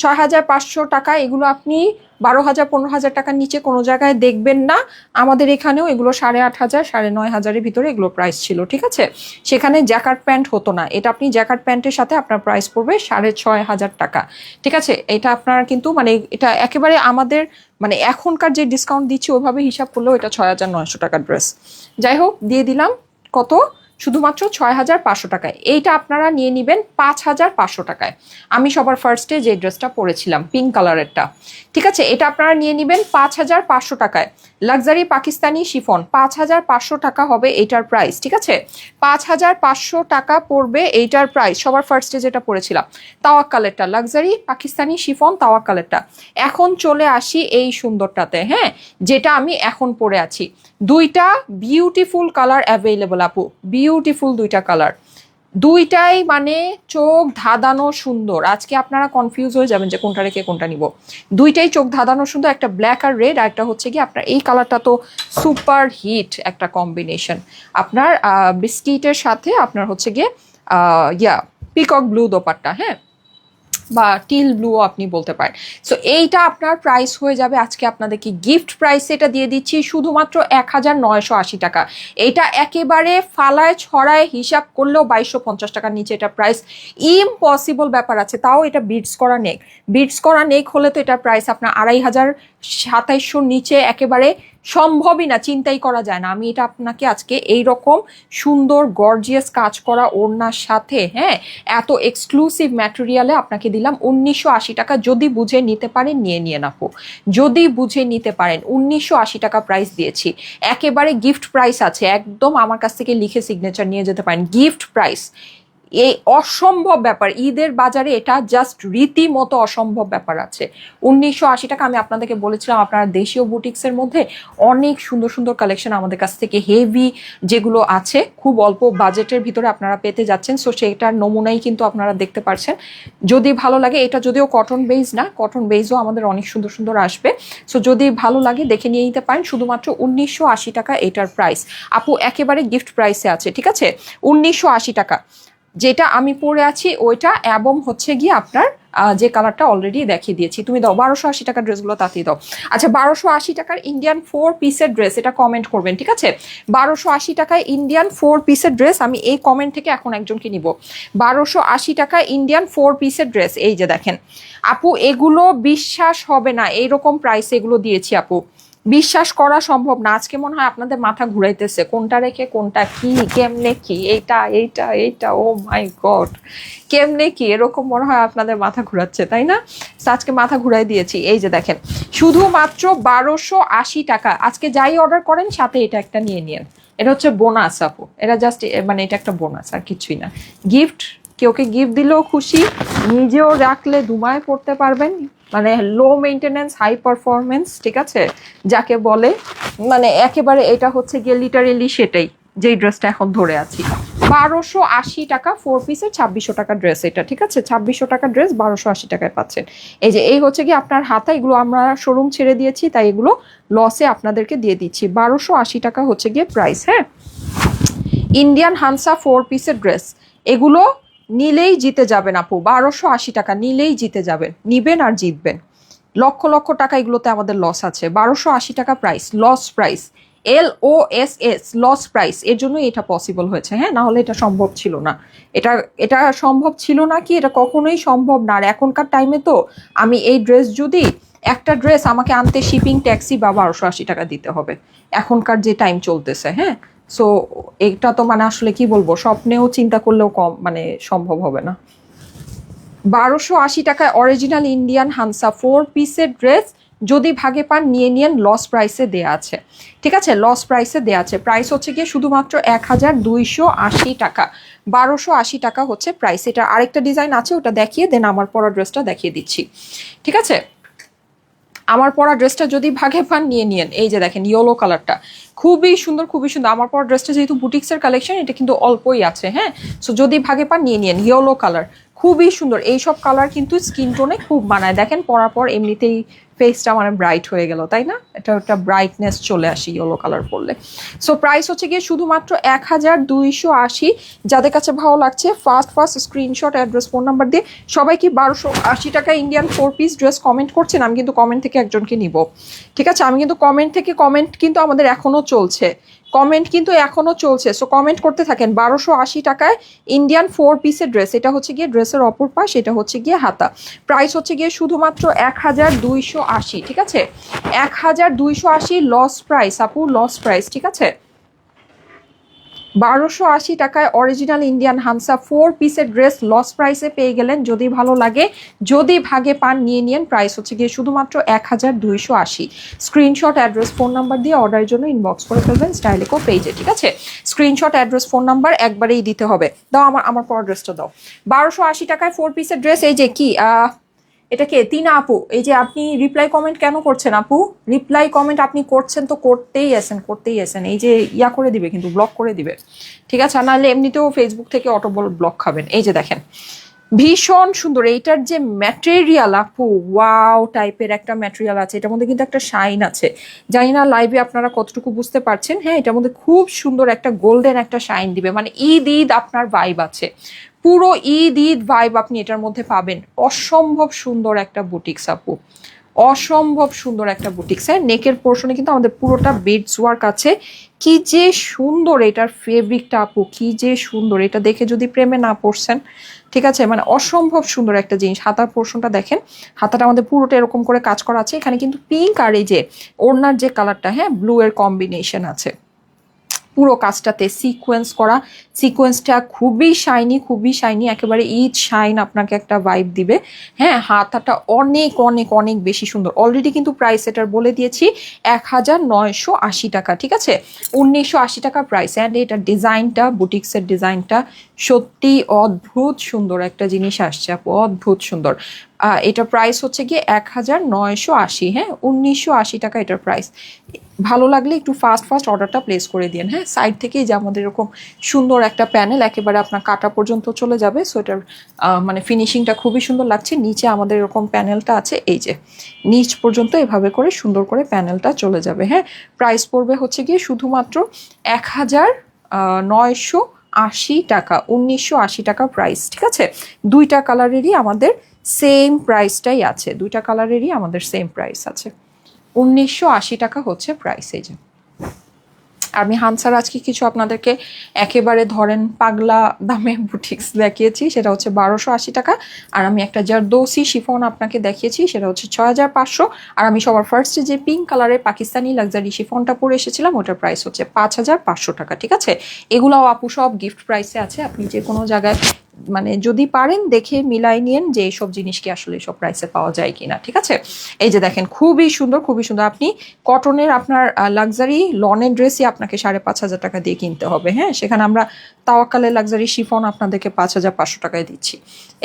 6,500 টাকা। এগুলো আপনি 12,000 15,000 টাকার নিচে কোনো জায়গায় দেখবেন না। আমাদের এখানেও এগুলো 8,500 9,500-এর ভিতরে এগুলো প্রাইস ছিল, ঠিক আছে। সেখানে জ্যাকার্ড প্যান্ট হতো না, এটা আপনি জ্যাকার্ড প্যান্টের সাথে আপনার প্রাইস পড়বে 6,500 টাকা, ঠিক আছে। এটা আপনার কিন্তু মানে এটা একেবারে আমাদের মানে এখনকার যে ডিসকাউন্ট দিচ্ছি ওইভাবে হিসাব করলেও এটা 6,900 টাকার ড্রেস। যাই হোক, দিয়ে দিলাম কত? শুধুমাত্র 6,500 টাকায়। এইটা আপনারা নিয়ে নেবেন 5,500 টাকায়। আমি সবার ফার্স্টে যে ড্রেসটা পরেছিলাম পিঙ্ক কালারেরটা, ঠিক আছে, এটা আপনারা নিয়ে নেবেন 5,500 টাকায়। লাক্সারি পাকিস্তানি শিফন, 5,500 টাকা হবে এইটার প্রাইস, ঠিক আছে। 5,500 টাকা পড়বে এইটার প্রাইস। সবার ফার্স্টে যেটা পরেছিলাম তাওয়াক্কালেরটা, লাক্সারি পাকিস্তানি শিফন তাওয়াক্কালেরটা। এখন চলে আসি এই সুন্দরটাতে, হ্যাঁ, যেটা আমি এখন পরে আছি। দুইটা বিউটিফুল কালার অ্যাভেলেবল আপু, বিউটিফুল দুইটা কালার, দুইটাই মানে চোখ ধাঁধানো সুন্দর। আজকে আপনারা কনফিউজ হয়ে যাবেন যে কোনটা রেখে কোনটা নিব। দুইটাই চোখ ধাঁধানো সুন্দর, একটা ব্ল্যাক আর রেড, আর একটা হচ্ছে কি আপনার এই কালারটা তো সুপার হিট একটা কম্বিনেশন। আপনার বিস্কিটের সাথে আপনার হচ্ছে গিয়ে পিকক ব্লু দোপাট্টা, হ্যাঁ, বা টিল ব্লু আপনি বলতে পারেন। সো এইটা আপনার প্রাইস হয়ে যাবে আজকে আপনাদেরকে গিফট প্রাইস এটা দিয়ে দিচ্ছি শুধুমাত্র 1,980 টাকা। এটা একেবারে ফালায় ছড়ায় হিসাব করলেও 2,250 টাকার নিচে এটা প্রাইস ইম্পসিবল ব্যাপার আছে। তাও এটা বিটস করা নেক হলে তো এটার প্রাইস আপনার 2,270 নিচে একেবারে সম্ভবই না, চিন্তাই করা যায় না। আমি এটা আপনাকে আজকে এইরকম সুন্দর গর্জিয়াস কাজ করা ওড়নার সাথে, হ্যাঁ, এত এক্সক্লুসিভ ম্যাটেরিয়ালে আপনাকে দিলাম 1,980 টাকা। যদি বুঝে নিতে পারেন নিয়ে নাপো, যদি বুঝে নিতে পারেন 1,980 টাকা প্রাইস দিয়েছি। একেবারে গিফট প্রাইস আছে, একদম আমার কাছ থেকে লিখে সিগনেচার নিয়ে যেতে পারেন, গিফট প্রাইস। এই অসম্ভব ব্যাপার, ঈদের বাজারে এটা জাস্ট রীতিমতো অসম্ভব ব্যাপার আছে। 1,980 টাকা। আমি আপনাদেরকে বলেছিলাম আপনারা দেশীয় বুটিক্সের মধ্যে অনেক সুন্দর সুন্দর কালেকশন আমাদের কাছ থেকে হেভি যেগুলো আছে খুব অল্প বাজেটের ভিতরে আপনারা পেতে যাচ্ছেন। সো সেইটার নমুনাই কিন্তু আপনারা দেখতে পাচ্ছেন। যদি ভালো লাগে, এটা যদিও কটন বেজ না, কটন বেজও আমাদের অনেক সুন্দর সুন্দর আসবে। সো যদি ভালো লাগে দেখে নিয়ে নিতে পারেন। শুধুমাত্র 1,980 টাকা এটার প্রাইস আপু, একেবারে গিফট প্রাইসে আছে, ঠিক আছে। 1,980 টাকা। যেটা আমি পরে আছি ওইটা, এবং হচ্ছে গিয়ে আপনার যে কালারটা অলরেডি দেখিয়ে দিয়েছি। তুমি দাও 1,280 টাকার ড্রেসগুলো তাতেই দাও। আচ্ছা, 1,280 টাকার ইন্ডিয়ান 4 পিসের ড্রেস, এটা কমেন্ট করবেন, ঠিক আছে। 1,280 টাকায় ইন্ডিয়ান 4 পিসের ড্রেস, আমি এই কমেন্ট থেকে এখন একজনকে নিব। 1,280 টাকায় ইন্ডিয়ান 4 পিসের ড্রেস, এই যে দেখেন আপু, এগুলো বিশ্বাস হবে না এইরকম প্রাইসে এগুলো দিয়েছি আপু, বিশ্বাস করা সম্ভব না। আজকে মনে হয় আপনাদের মাথা ঘুরাইতেছে কোনটা রেখে কোনটা কি, কেমনে কি, এইটা এইটা এইটা, ও মাই গড, কেমনে কি, এরকম মনে হয় আপনাদের মাথা ঘুরাচ্ছে, তাই না? আজকে মাথা ঘুরাই দিয়েছি। এই যে দেখেন শুধুমাত্র 1,280 টাকা। আজকে যাই অর্ডার করেন সাথে এটা একটা নিয়ে নিন, এটা হচ্ছে বোনাস আপু, এটা জাস্ট মানে এটা একটা বোনাস আর কিছুই না। গিফট, কেউকে গিফট দিলেও খুশি, নিজেও রাখলে দুমায় পড়তে পারবেন। মানে লো মেইনটেনেন্স হাই পারফরমেন্স, ঠিক আছে, যাকে বলে, মানে একেবারে এটা হচ্ছে গিয়ে লিটারেলি সেটাই, যেই ড্রেসটা এখন ধরে আছি। 1,280 টাকা 4 পিসের 2,600 টাকা ড্রেস এটা, ঠিক আছে, 2,600 টাকা ড্রেস 1,280 টাকায় পাচ্ছেন। এই যে এই হচ্ছে কি আপনার হাতা, এগুলো আমরা শোরুম ছেড়ে দিয়েছি তাই এগুলো লসে আপনাদেরকে দিয়ে দিচ্ছি। 1,280 টাকা হচ্ছে গিয়ে প্রাইস, হ্যাঁ। ইন্ডিয়ান হানসা 4 পিসের ড্রেস, এগুলো নিলেই জিতে যাবেন আপু, 1,280 টাকা নিলেই জিতে যাবেন, নিবেন আর জিতবেন। লক্ষ লক্ষ টাকা এগুলোতে আমাদের লস আছে। 1,280 টাকা price, loss price, LOSS, loss price. এর জন্য এটা পসিবল হয়েছে, হ্যাঁ, না হলে এটা সম্ভব ছিল না। এটা সম্ভব ছিল না কি, এটা কখনোই সম্ভব না। আর এখনকার টাইমে তো আমি এই ড্রেস যদি একটা ড্রেস আমাকে আনতে শিপিং ট্যাক্সি বা 1,280 টাকা দিতে হবে, এখনকার যে টাইম চলতেছে, হ্যাঁ। সো এটা তো মানে আসলে কি বলবো, স্বপ্নেও চিন্তা করলেও কম মানে সম্ভব হবে না। 1280 টাকায় অরিজিনাল ইন্ডিয়ান হানসা 4 পিসের ড্রেস, যদি ভাগে পান নিয়ে নিয়েন, লস প্রাইসে দেয়া আছে। ঠিক আছে, লস প্রাইসে দেয়া আছে। প্রাইস হচ্ছে গিয়ে শুধুমাত্র 1280 টাকা। 1280 টাকা হচ্ছে প্রাইস। এটা আরেকটা ডিজাইন আছে, ওটা দেখিয়ে দেন আমার পরা ড্রেসটা দেখিয়ে দিচ্ছি। ঠিক আছে, আমার পরা ড্রেসটা যদি ভাগে পান নিয়ে নিয়েন। এই যে দেখেন ইয়েলো কালারটা, খুবই সুন্দর খুবই সুন্দর। আমার পরা ড্রেসটা যেহেতু বুটিক্সের কালেকশন, এটা কিন্তু অল্পই আছে। হ্যাঁ, সো যদি ভাগে পান নিয়ে নিয়েন। ইয়েলো কালার খুবই সুন্দর। এইসব কালার কিন্তু স্কিন টোনে খুব মানায়। দেখেন পরার পর এমনিতেই ফেসটা মানে ব্রাইট হয়ে গেল, তাই না? এটা একটা ব্রাইটনেস চলে আসে ইয়েলো কালার পরলে। সো প্রাইস হচ্ছে গিয়ে শুধুমাত্র 1280। যাদের কাছে ভালো লাগছে first screenshot, address, phone number দিয়ে সবাই কি 1280 টাকা ইন্ডিয়ান 4 পিস ড্রেস কমেন্ট করছেন? আমি কিন্তু কমেন্ট থেকে একজনকে নিব। ঠিক আছে, আমি কিন্তু কমেন্ট কিন্তু আমাদের এখনো চলছে। কমেন্ট কিন্তু এখনো চলছে, সো কমেন্ট করতে থাকেন। 1280 টাকায় ইন্ডিয়ান 4 পিসের ড্রেস। এটা হচ্ছে গিয়ে ড্রেসের অপর পাশ, এটা হচ্ছে গিয়ে হাতা। প্রাইস হচ্ছে গিয়ে শুধুমাত্র 1280। ঠিক আছে, 1280 লস প্রাইস আপু, লস প্রাইস। ঠিক আছে, 1280 টাকায় অরিজিনাল ইন্ডিয়ান হানসা 4 পিসের ড্রেস লস প্রাইসে পেয়ে গেলেন। যদি ভালো লাগে, যদি ভাগে পান নিয়ে নিয়েন। প্রাইস হচ্ছে গিয়ে শুধুমাত্র 1280। স্ক্রিনশট, অ্যাড্রেস, ফোন নাম্বার দিয়ে অর্ডারের জন্য ইনবক্স করে ফেলবেন স্টাইলিকো পেজে। ঠিক আছে, স্ক্রিনশট, অ্যাড্রেস, ফোন নাম্বার একবারেই দিতে হবে। দাও আমার পর ড্রেসটা দাও। 1280 টাকায় 4 পিসের ড্রেস। এই যে কি এটা কে? তিনা আপু, এই যে আপনি রিপ্লাই কমেন্ট কেন করছেন আপু? রিপ্লাই কমেন্ট আপনি করছেন তো করতেই আছেন। এই যে ইয়া করে দিবে, কিন্তু ব্লক করে দিবে। ঠিক আছে, আর নাহলে এমনিতেও ফেসবুক থেকে অটোবল ব্লক খাবেন। এই যে দেখেন ভীষণ সুন্দর এইটার যে ম্যাটেরিয়াল আপু, ওয়াও টাইপের একটা ম্যাটেরিয়াল আছে। এটার মধ্যে কিন্তু একটা শাইন আছে। জানি না লাইভে আপনারা কতটুকু বুঝতে পারছেন। হ্যাঁ, এটার মধ্যে খুব সুন্দর একটা গোল্ডেন একটা শাইন দিবে, মানে ঈদ আপনার ভাইব আছে। পুরো ঈদ ভাইব আপনি এটার মধ্যে পাবেন। অসম্ভব সুন্দর একটা বুটিক্স আপু, অসম্ভব সুন্দর একটা বুটিক্স। হ্যাঁ, নেকের পোর্শনে কিন্তু আমাদের পুরোটা বেডস ওয়ার্ক আছে। কি যে সুন্দর এটার ফেব্রিকটা আপু, কি যে সুন্দর। এটা দেখে যদি প্রেমে না পড়ছেন, ঠিক আছে, মানে অসম্ভব সুন্দর একটা জিনিস। হাতার পোর্শনটা দেখেন, হাতাটা আমাদের পুরোটা এরকম করে কাজ করা আছে। এখানে কিন্তু পিঙ্ক আর এই যে ওড়নার যে কালারটা, হ্যাঁ, ব্লু এর কম্বিনেশন আছে পুরো কাজটাতে। সিকোয়েন্স করা, সিকোয়েন্সটা খুবই শাইনি, একেবারে ঈদ শাইন আপনাকে একটা ভাইব দিবে। হ্যাঁ, হাতাটা অনেক বেশি সুন্দর। অলরেডি কিন্তু প্রাইস এটার বলে দিয়েছি 1980 টাকা। ঠিক আছে, 1980 টাকা প্রাইস। অ্যান্ড এটার ডিজাইনটা, বুটিক্সের ডিজাইনটা সত্যি অদ্ভুত সুন্দর একটা জিনিস আসছে আপু, অদ্ভুত সুন্দর। এটা প্রাইস হচ্ছে গিয়ে 1980। হ্যাঁ, 1980 টাকা এটার প্রাইস। ভালো লাগলে একটু ফাস্ট অর্ডারটা প্লেস করে দিন। হ্যাঁ, সাইড থেকেই যে আমাদের এরকম সুন্দর একটা প্যানেল একেবারে আপনার কাটা পর্যন্ত চলে যাবে। সো এটার মানে ফিনিশিংটা খুবই সুন্দর লাগছে। নিচে আমাদের এরকম প্যানেলটা আছে, এই যে নিচ পর্যন্ত এভাবে করে সুন্দর করে প্যানেলটা চলে যাবে। হ্যাঁ, প্রাইস পড়বে হচ্ছে গিয়ে শুধুমাত্র 1980 টাকা, 1980 টাকা প্রাইস। ঠিক আছে, দুইটা কালারেরই আমাদের সেম প্রাইসটাই আছে, দুইটা কালারেরই আমাদের সেম প্রাইস আছে। 1980 টাকা হচ্ছে প্রাইস। এই যে আমি হানসার আজকে কিছু আপনাদেরকে একেবারে ধরেন পাগলা দামে বুটিক্স দেখিয়েছি, সেটা হচ্ছে 1280 টাকা। আর আমি একটা জারদৌসি শিফন আপনাকে দেখিয়েছি, সেটা হচ্ছে 6500। আর আমি সবার ফার্স্টে যে পিঙ্ক কালারের পাকিস্তানি লাক্সারি শিফনটা পরে এসেছিলাম, ওটার প্রাইস হচ্ছে 5500 টাকা। ঠিক আছে, এগুলাও আপু সব গিফট প্রাইসে আছে। আপনি যে কোনো জায়গায় মানে যদি পারেন দেখে মিলাই নিন যে এইসব জিনিস কি আসলে সব প্রাইসে পাওয়া যায় কিনা। ঠিক আছে, এই যে দেখেন খুবই সুন্দর। আপনি কটনের আপনার লাক্সারি লনের ড্রেসই আপনাকে 5500 টাকা দিয়ে কিনতে হবে। হ্যাঁ, সেখানে আমরা তাওয়াক্কালের লাক্সারি শিফন আপনাদেরকে 5500 টাকায় দিচ্ছি।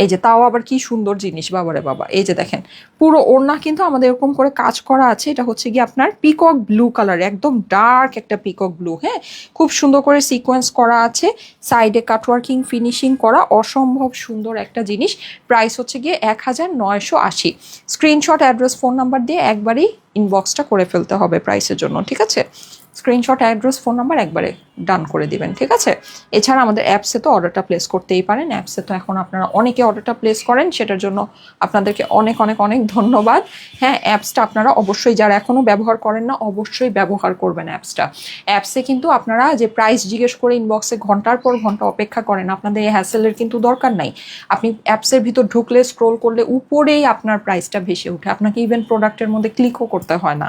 এই যে তাও আবার কি সুন্দর জিনিস, বাবারে বাবা। এই যে দেখেন পুরো ওড়না কিন্তু আমাদের এরকম করে কাজ করা আছে। এটা হচ্ছে গিয়ে আপনার পিকক ব্লু কালার, একদম ডার্ক একটা পিকক ব্লু। হ্যাঁ, খুব সুন্দর করে সিকোয়েন্স করা আছে, সাইডে কাটওয়ার্কিং ফিনিশিং করা, অসম্ভব সুন্দর একটা জিনিস। প্রাইস হচ্ছে গিয়ে 1980। স্ক্রিনশট, অ্যাড্রেস, ফোন নাম্বার দিয়ে একবারই ইনবক্সটা করে ফেলতে হবে প্রাইসের জন্য। ঠিক আছে, স্ক্রিনশট, অ্যাড্রেস, ফোন নাম্বার একবারে ডান করে দিবেন। ঠিক আছে, এছাড়া আমাদের অ্যাপসে তো অর্ডারটা প্লেস করতেই পারেন। অ্যাপসে তো এখন আপনারা অনেকে অর্ডারটা প্লেস করেন, সেটার জন্য আপনাদেরকে অনেক ধন্যবাদ। হ্যাঁ, অ্যাপসটা আপনারা অবশ্যই যারা এখনও ব্যবহার করেন না অবশ্যই ব্যবহার করবেন অ্যাপসটা। অ্যাপসে কিন্তু আপনারা যে প্রাইস জিজ্ঞেস করে ইনবক্সে ঘন্টার পর ঘন্টা অপেক্ষা করেন, আপনাদের এই হ্যাসেলের কিন্তু দরকার নাই। আপনি অ্যাপসের ভিতর ঢুকলে স্ক্রোল করলে উপরেই আপনার প্রাইসটা ভেসে ওঠে। আপনাকে ইভেন প্রোডাক্টের মধ্যে ক্লিকও করতে হয় না।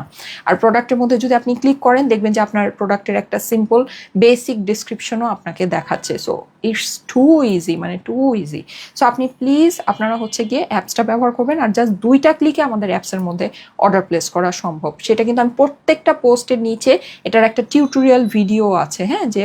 আর প্রোডাক্টের মধ্যে যদি আপনি ক্লিক করেন দেখবেন যে যে আপনার প্রোডাক্টের একটা সিম্পল বেসিক ডিসক্রিপশনও আপনাকে দেখাচ্ছে। সো ইটস টু ইজি, মানে টু ইজি। সো আপনি প্লিজ আপনারা হচ্ছে গিয়ে অ্যাপসটা ব্যবহার করবেন, আর জাস্ট 2টা ক্লিকে আমাদের অ্যাপসের মধ্যে অর্ডার প্লেস করা সম্ভব। সেটা কিন্তু আমি প্রত্যেকটা পোস্টের নিচে এটার একটা টিউটোরিয়াল ভিডিও আছে, হ্যাঁ, যে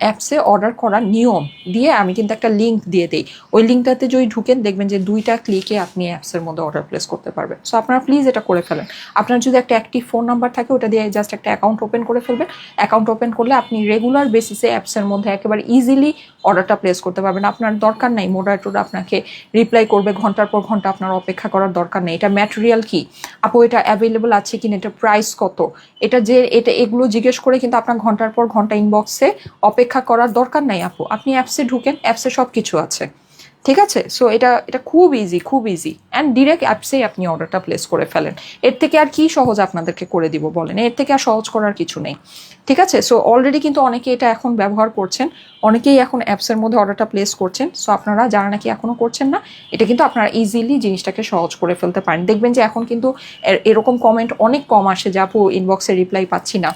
অ্যাপসে অর্ডার করার নিয়ম দিয়ে আমি কিন্তু একটা লিঙ্ক দিয়ে দিই। ওই লিঙ্কটাতে যদি ঢুকেন দেখবেন যে 2টা ক্লিকে আপনি অ্যাপসের মধ্যে অর্ডার প্লেস করতে পারবেন। সো আপনারা প্লিজ এটা করে ফেলেন। আপনার যদি একটা অ্যাক্টিভ ফোন নাম্বার থাকে ওটা দিয়ে জাস্ট একটা অ্যাকাউন্ট ওপেন করে ফেলবেন। অ্যাকাউন্ট ওপেন করলে আপনি রেগুলার বেসিসে অ্যাপসের মধ্যে একেবারে ইজিলি অর্ডারটা প্লেস করতে পারবেন। আপনার দরকার নাই মডারেটর আপনাকে রিপ্লাই করবে ঘন্টার পর ঘন্টা, আপনার অপেক্ষা করার দরকার নেই। এটা ম্যাটেরিয়াল কি আপু, এটা অ্যাভেলেবল আছে কিনা, এটা প্রাইস কত, এটা এগুলো জিজ্ঞেস করে কিন্তু আপনার ঘন্টার পর ঘন্টা ইনবক্সে অপেক্ষা করার দরকার নাই আপু। আপনি অ্যাপসে ঢুকেন, অ্যাপসে সব কিছু আছে, ঠিক আছে? সো এটা খুব ইজি, খুব ইজি, অ্যান্ড ডিরেক্ট অ্যাপসেই আপনি অর্ডারটা প্লেস করে ফেলেন। এর থেকে আর কি সহজ আপনাদেরকে করে দিব বলেন? এর থেকে আর সহজ করার কিছু নেই, ঠিক আছে? সো অলরেডি কিন্তু অনেকে এটা এখন ব্যবহার করছেন, অনেকেই এখন অ্যাপসের মধ্যে অর্ডারটা প্লেস করছেন। সো আপনারা যারা নাকি এখনও করছেন না, এটা কিন্তু আপনারা ইজিলি জিনিসটাকে সহজ করে ফেলতে পারেন। দেখবেন যে এখন কিন্তু এরকম কমেন্ট অনেক কম আসে যে আপু ইনবক্সে রিপ্লাই পাচ্ছি না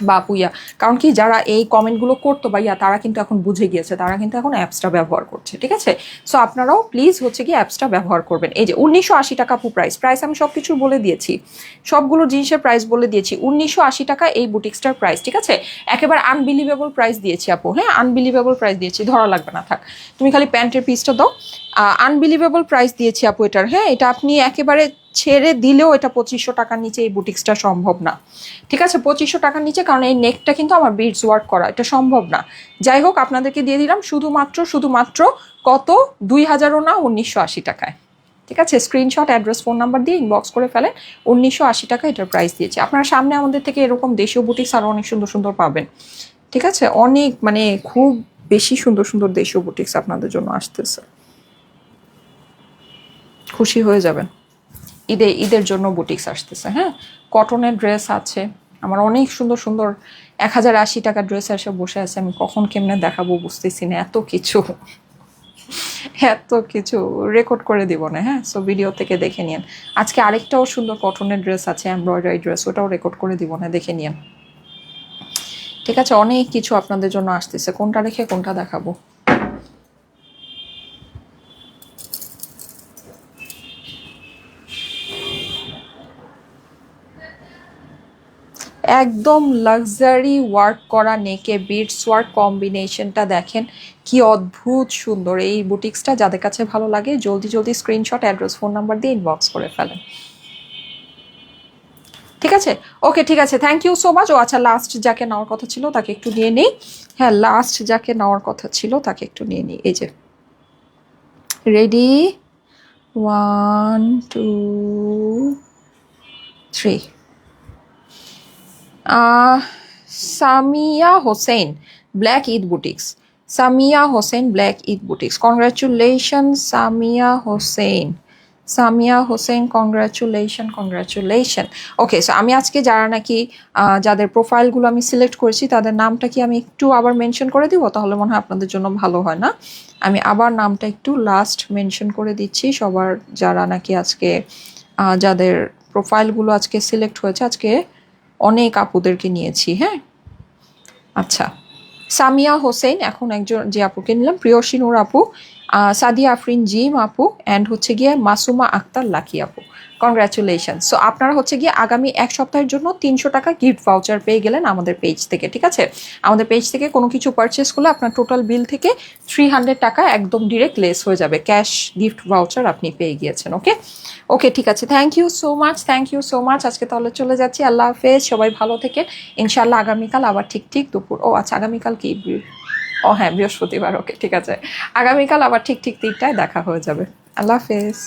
বা আপু ইয়া, কারণ কি যারা এই কমেন্টগুলো করতো বা ইয়া তারা কিন্তু এখন বুঝে গিয়েছে, তারা কিন্তু এখন অ্যাপসটা ব্যবহার করছে, ঠিক আছে? সো আপনারাও প্লিজ হচ্ছে কি অ্যাপসটা ব্যবহার করবেন। এই যে 1980 টাকা আপু প্রাইস আমি সব কিছু বলে দিয়েছি, সবগুলো জিনিসের প্রাইস বলে দিয়েছি। 1980 টাকা এই বুটিক্সটার প্রাইস, ঠিক আছে? একেবারে আনবিলিভেবল প্রাইস দিয়েছি আপু, হ্যাঁ, আনবিলিভেবল প্রাইস দিয়েছি, ধরা লাগবে না, থাক, তুমি খালি প্যান্টের পিসটা দাও। আনবিলিভেবল প্রাইস দিয়েছি আপু এটার, হ্যাঁ, এটা আপনি একেবারে ছেড়ে দিলেও এটা 2500 টাকার নিচে এই বুটিক্সটা সম্ভব না, ঠিক আছে? 2500 টাকার নিচে, কারণ এই নেকটা কিন্তু আমার বিডস ওয়ার্ক করা, এটা সম্ভব না। যাই হোক আপনাদেরকে দিয়ে দিলাম শুধুমাত্র কত, 2000ও না, 1980 টাকায়, ঠিক আছে? স্ক্রিনশট, অ্যাড্রেস, ফোন নাম্বার দিয়ে ইনবক্স করে ফেলেন। 1980 টাকা এটার প্রাইস দিয়েছি। আপনার সামনে আমাদের থেকে এরকম দেশীয় বুটিক্স আরও অনেক সুন্দর সুন্দর পাবেন, ঠিক আছে? অনেক, মানে খুব বেশি সুন্দর সুন্দর দেশীয় বুটিক্স আপনাদের জন্য আসতেছে, খুশি হয়ে যাবেন। ঈদের জন্য বুটিক্স আসতেছে, হ্যাঁ, কটনের ড্রেস আছে আমার অনেক সুন্দর সুন্দর। 1080 টাকা ড্রেস এসে বসে আছে, আমি কখন কেমনে দেখাবো বুঝতেছি না, এত কিছু এত কিছু রেকর্ড করে দিব না, হ্যাঁ? সো ভিডিও থেকে দেখে নিন। আজকে আরেকটাও সুন্দর কটনের ড্রেস আছে, এমব্রয়ডারি ড্রেস, ওটাও রেকর্ড করে দিব না, দেখে নিন, ঠিক আছে? অনেক কিছু আপনাদের জন্য আসতেছে, কোনটা রেখে কোনটা দেখাবো। একদম লাক্সারি ওয়ার্ক করা নেকে বিটস ওয়ার্ক কম্বিনেশনটা দেখেন কি অদ্ভুত সুন্দর। এই বুটিক্সটা যাদের কাছে ভালো লাগে জলদি জলদি স্ক্রিনশট, অ্যাড্রেস, ফোন নাম্বার দিয়ে ইনবক্স করে ফেলেন, ঠিক আছে? ওকে, ঠিক আছে, থ্যাংক ইউ সো মাচ। ও আচ্ছা, লাস্ট যাকে নেওয়ার কথা ছিল তাকে একটু নিয়ে নিই। হ্যাঁ, লাস্ট যাকে নেওয়ার কথা ছিল তাকে একটু নিয়ে নিই। এই যে ready, 1 2 3, Samia Hossain, black Eid boutiques. Samia Hossain, black Eid boutiques, congratulation Samia Hossain, Samia Hossain, congratulation. Okay, so আমি আজকে যারা নাকি যাদের প্রোফাইলগুলো আমি সিলেক্ট করেছি তাদের নামটা কি আমি একটু আবার মেনশন করে দিব? তাহলে মনে হয় আপনাদের জন্য ভালো হয় না? আমি আবার নামটা একটু লাস্ট মেনশন করে দিচ্ছি সবার, যারা নাকি আজকে যাদের প্রোফাইলগুলো আজকে সিলেক্ট হয়েছে। আজকে অনেক আপুদেরকে নিয়েছি, হ্যাঁ। আচ্ছা, সামিয়া হোসেন, এখন একজন যে আপুকে নিলাম, প্রিয়সী নূর আপু, সাদিয়া আফরিন জিম আপু, অ্যান্ড হচ্ছে গিয়ে মাসুমা আক্তার লাকি আপু, কংগ্রাচুলেশন। সো আপনারা হচ্ছে গিয়ে আগামী এক সপ্তাহের জন্য 300 টাকা গিফট ভাউচার পেয়ে গেলেন আমাদের পেজ থেকে, ঠিক আছে? আমাদের পেজ থেকে কোনো কিছু পারচেস করলে আপনার টোটাল বিল থেকে 300 টাকা একদম ডিরেক্ট লেস হয়ে যাবে, ক্যাশ গিফট ভাউচার আপনি পেয়ে গিয়েছেন। ওকে ওকে, ঠিক আছে, thank you so much, thank you so much. আজকে তাহলে চলে যাচ্ছি, আল্লাহ হাফেজ, সবাই ভালো থেকে। ইনশাল্লাহ আগামীকাল আবার ঠিক দুপুর, ও আচ্ছা আগামীকাল কি, ও হ্যাঁ বৃহস্পতিবার, ওকে ঠিক আছে, আগামীকাল আবার ঠিক 3টায় দেখা হয়ে যাবে। আল্লাহ হাফেজ।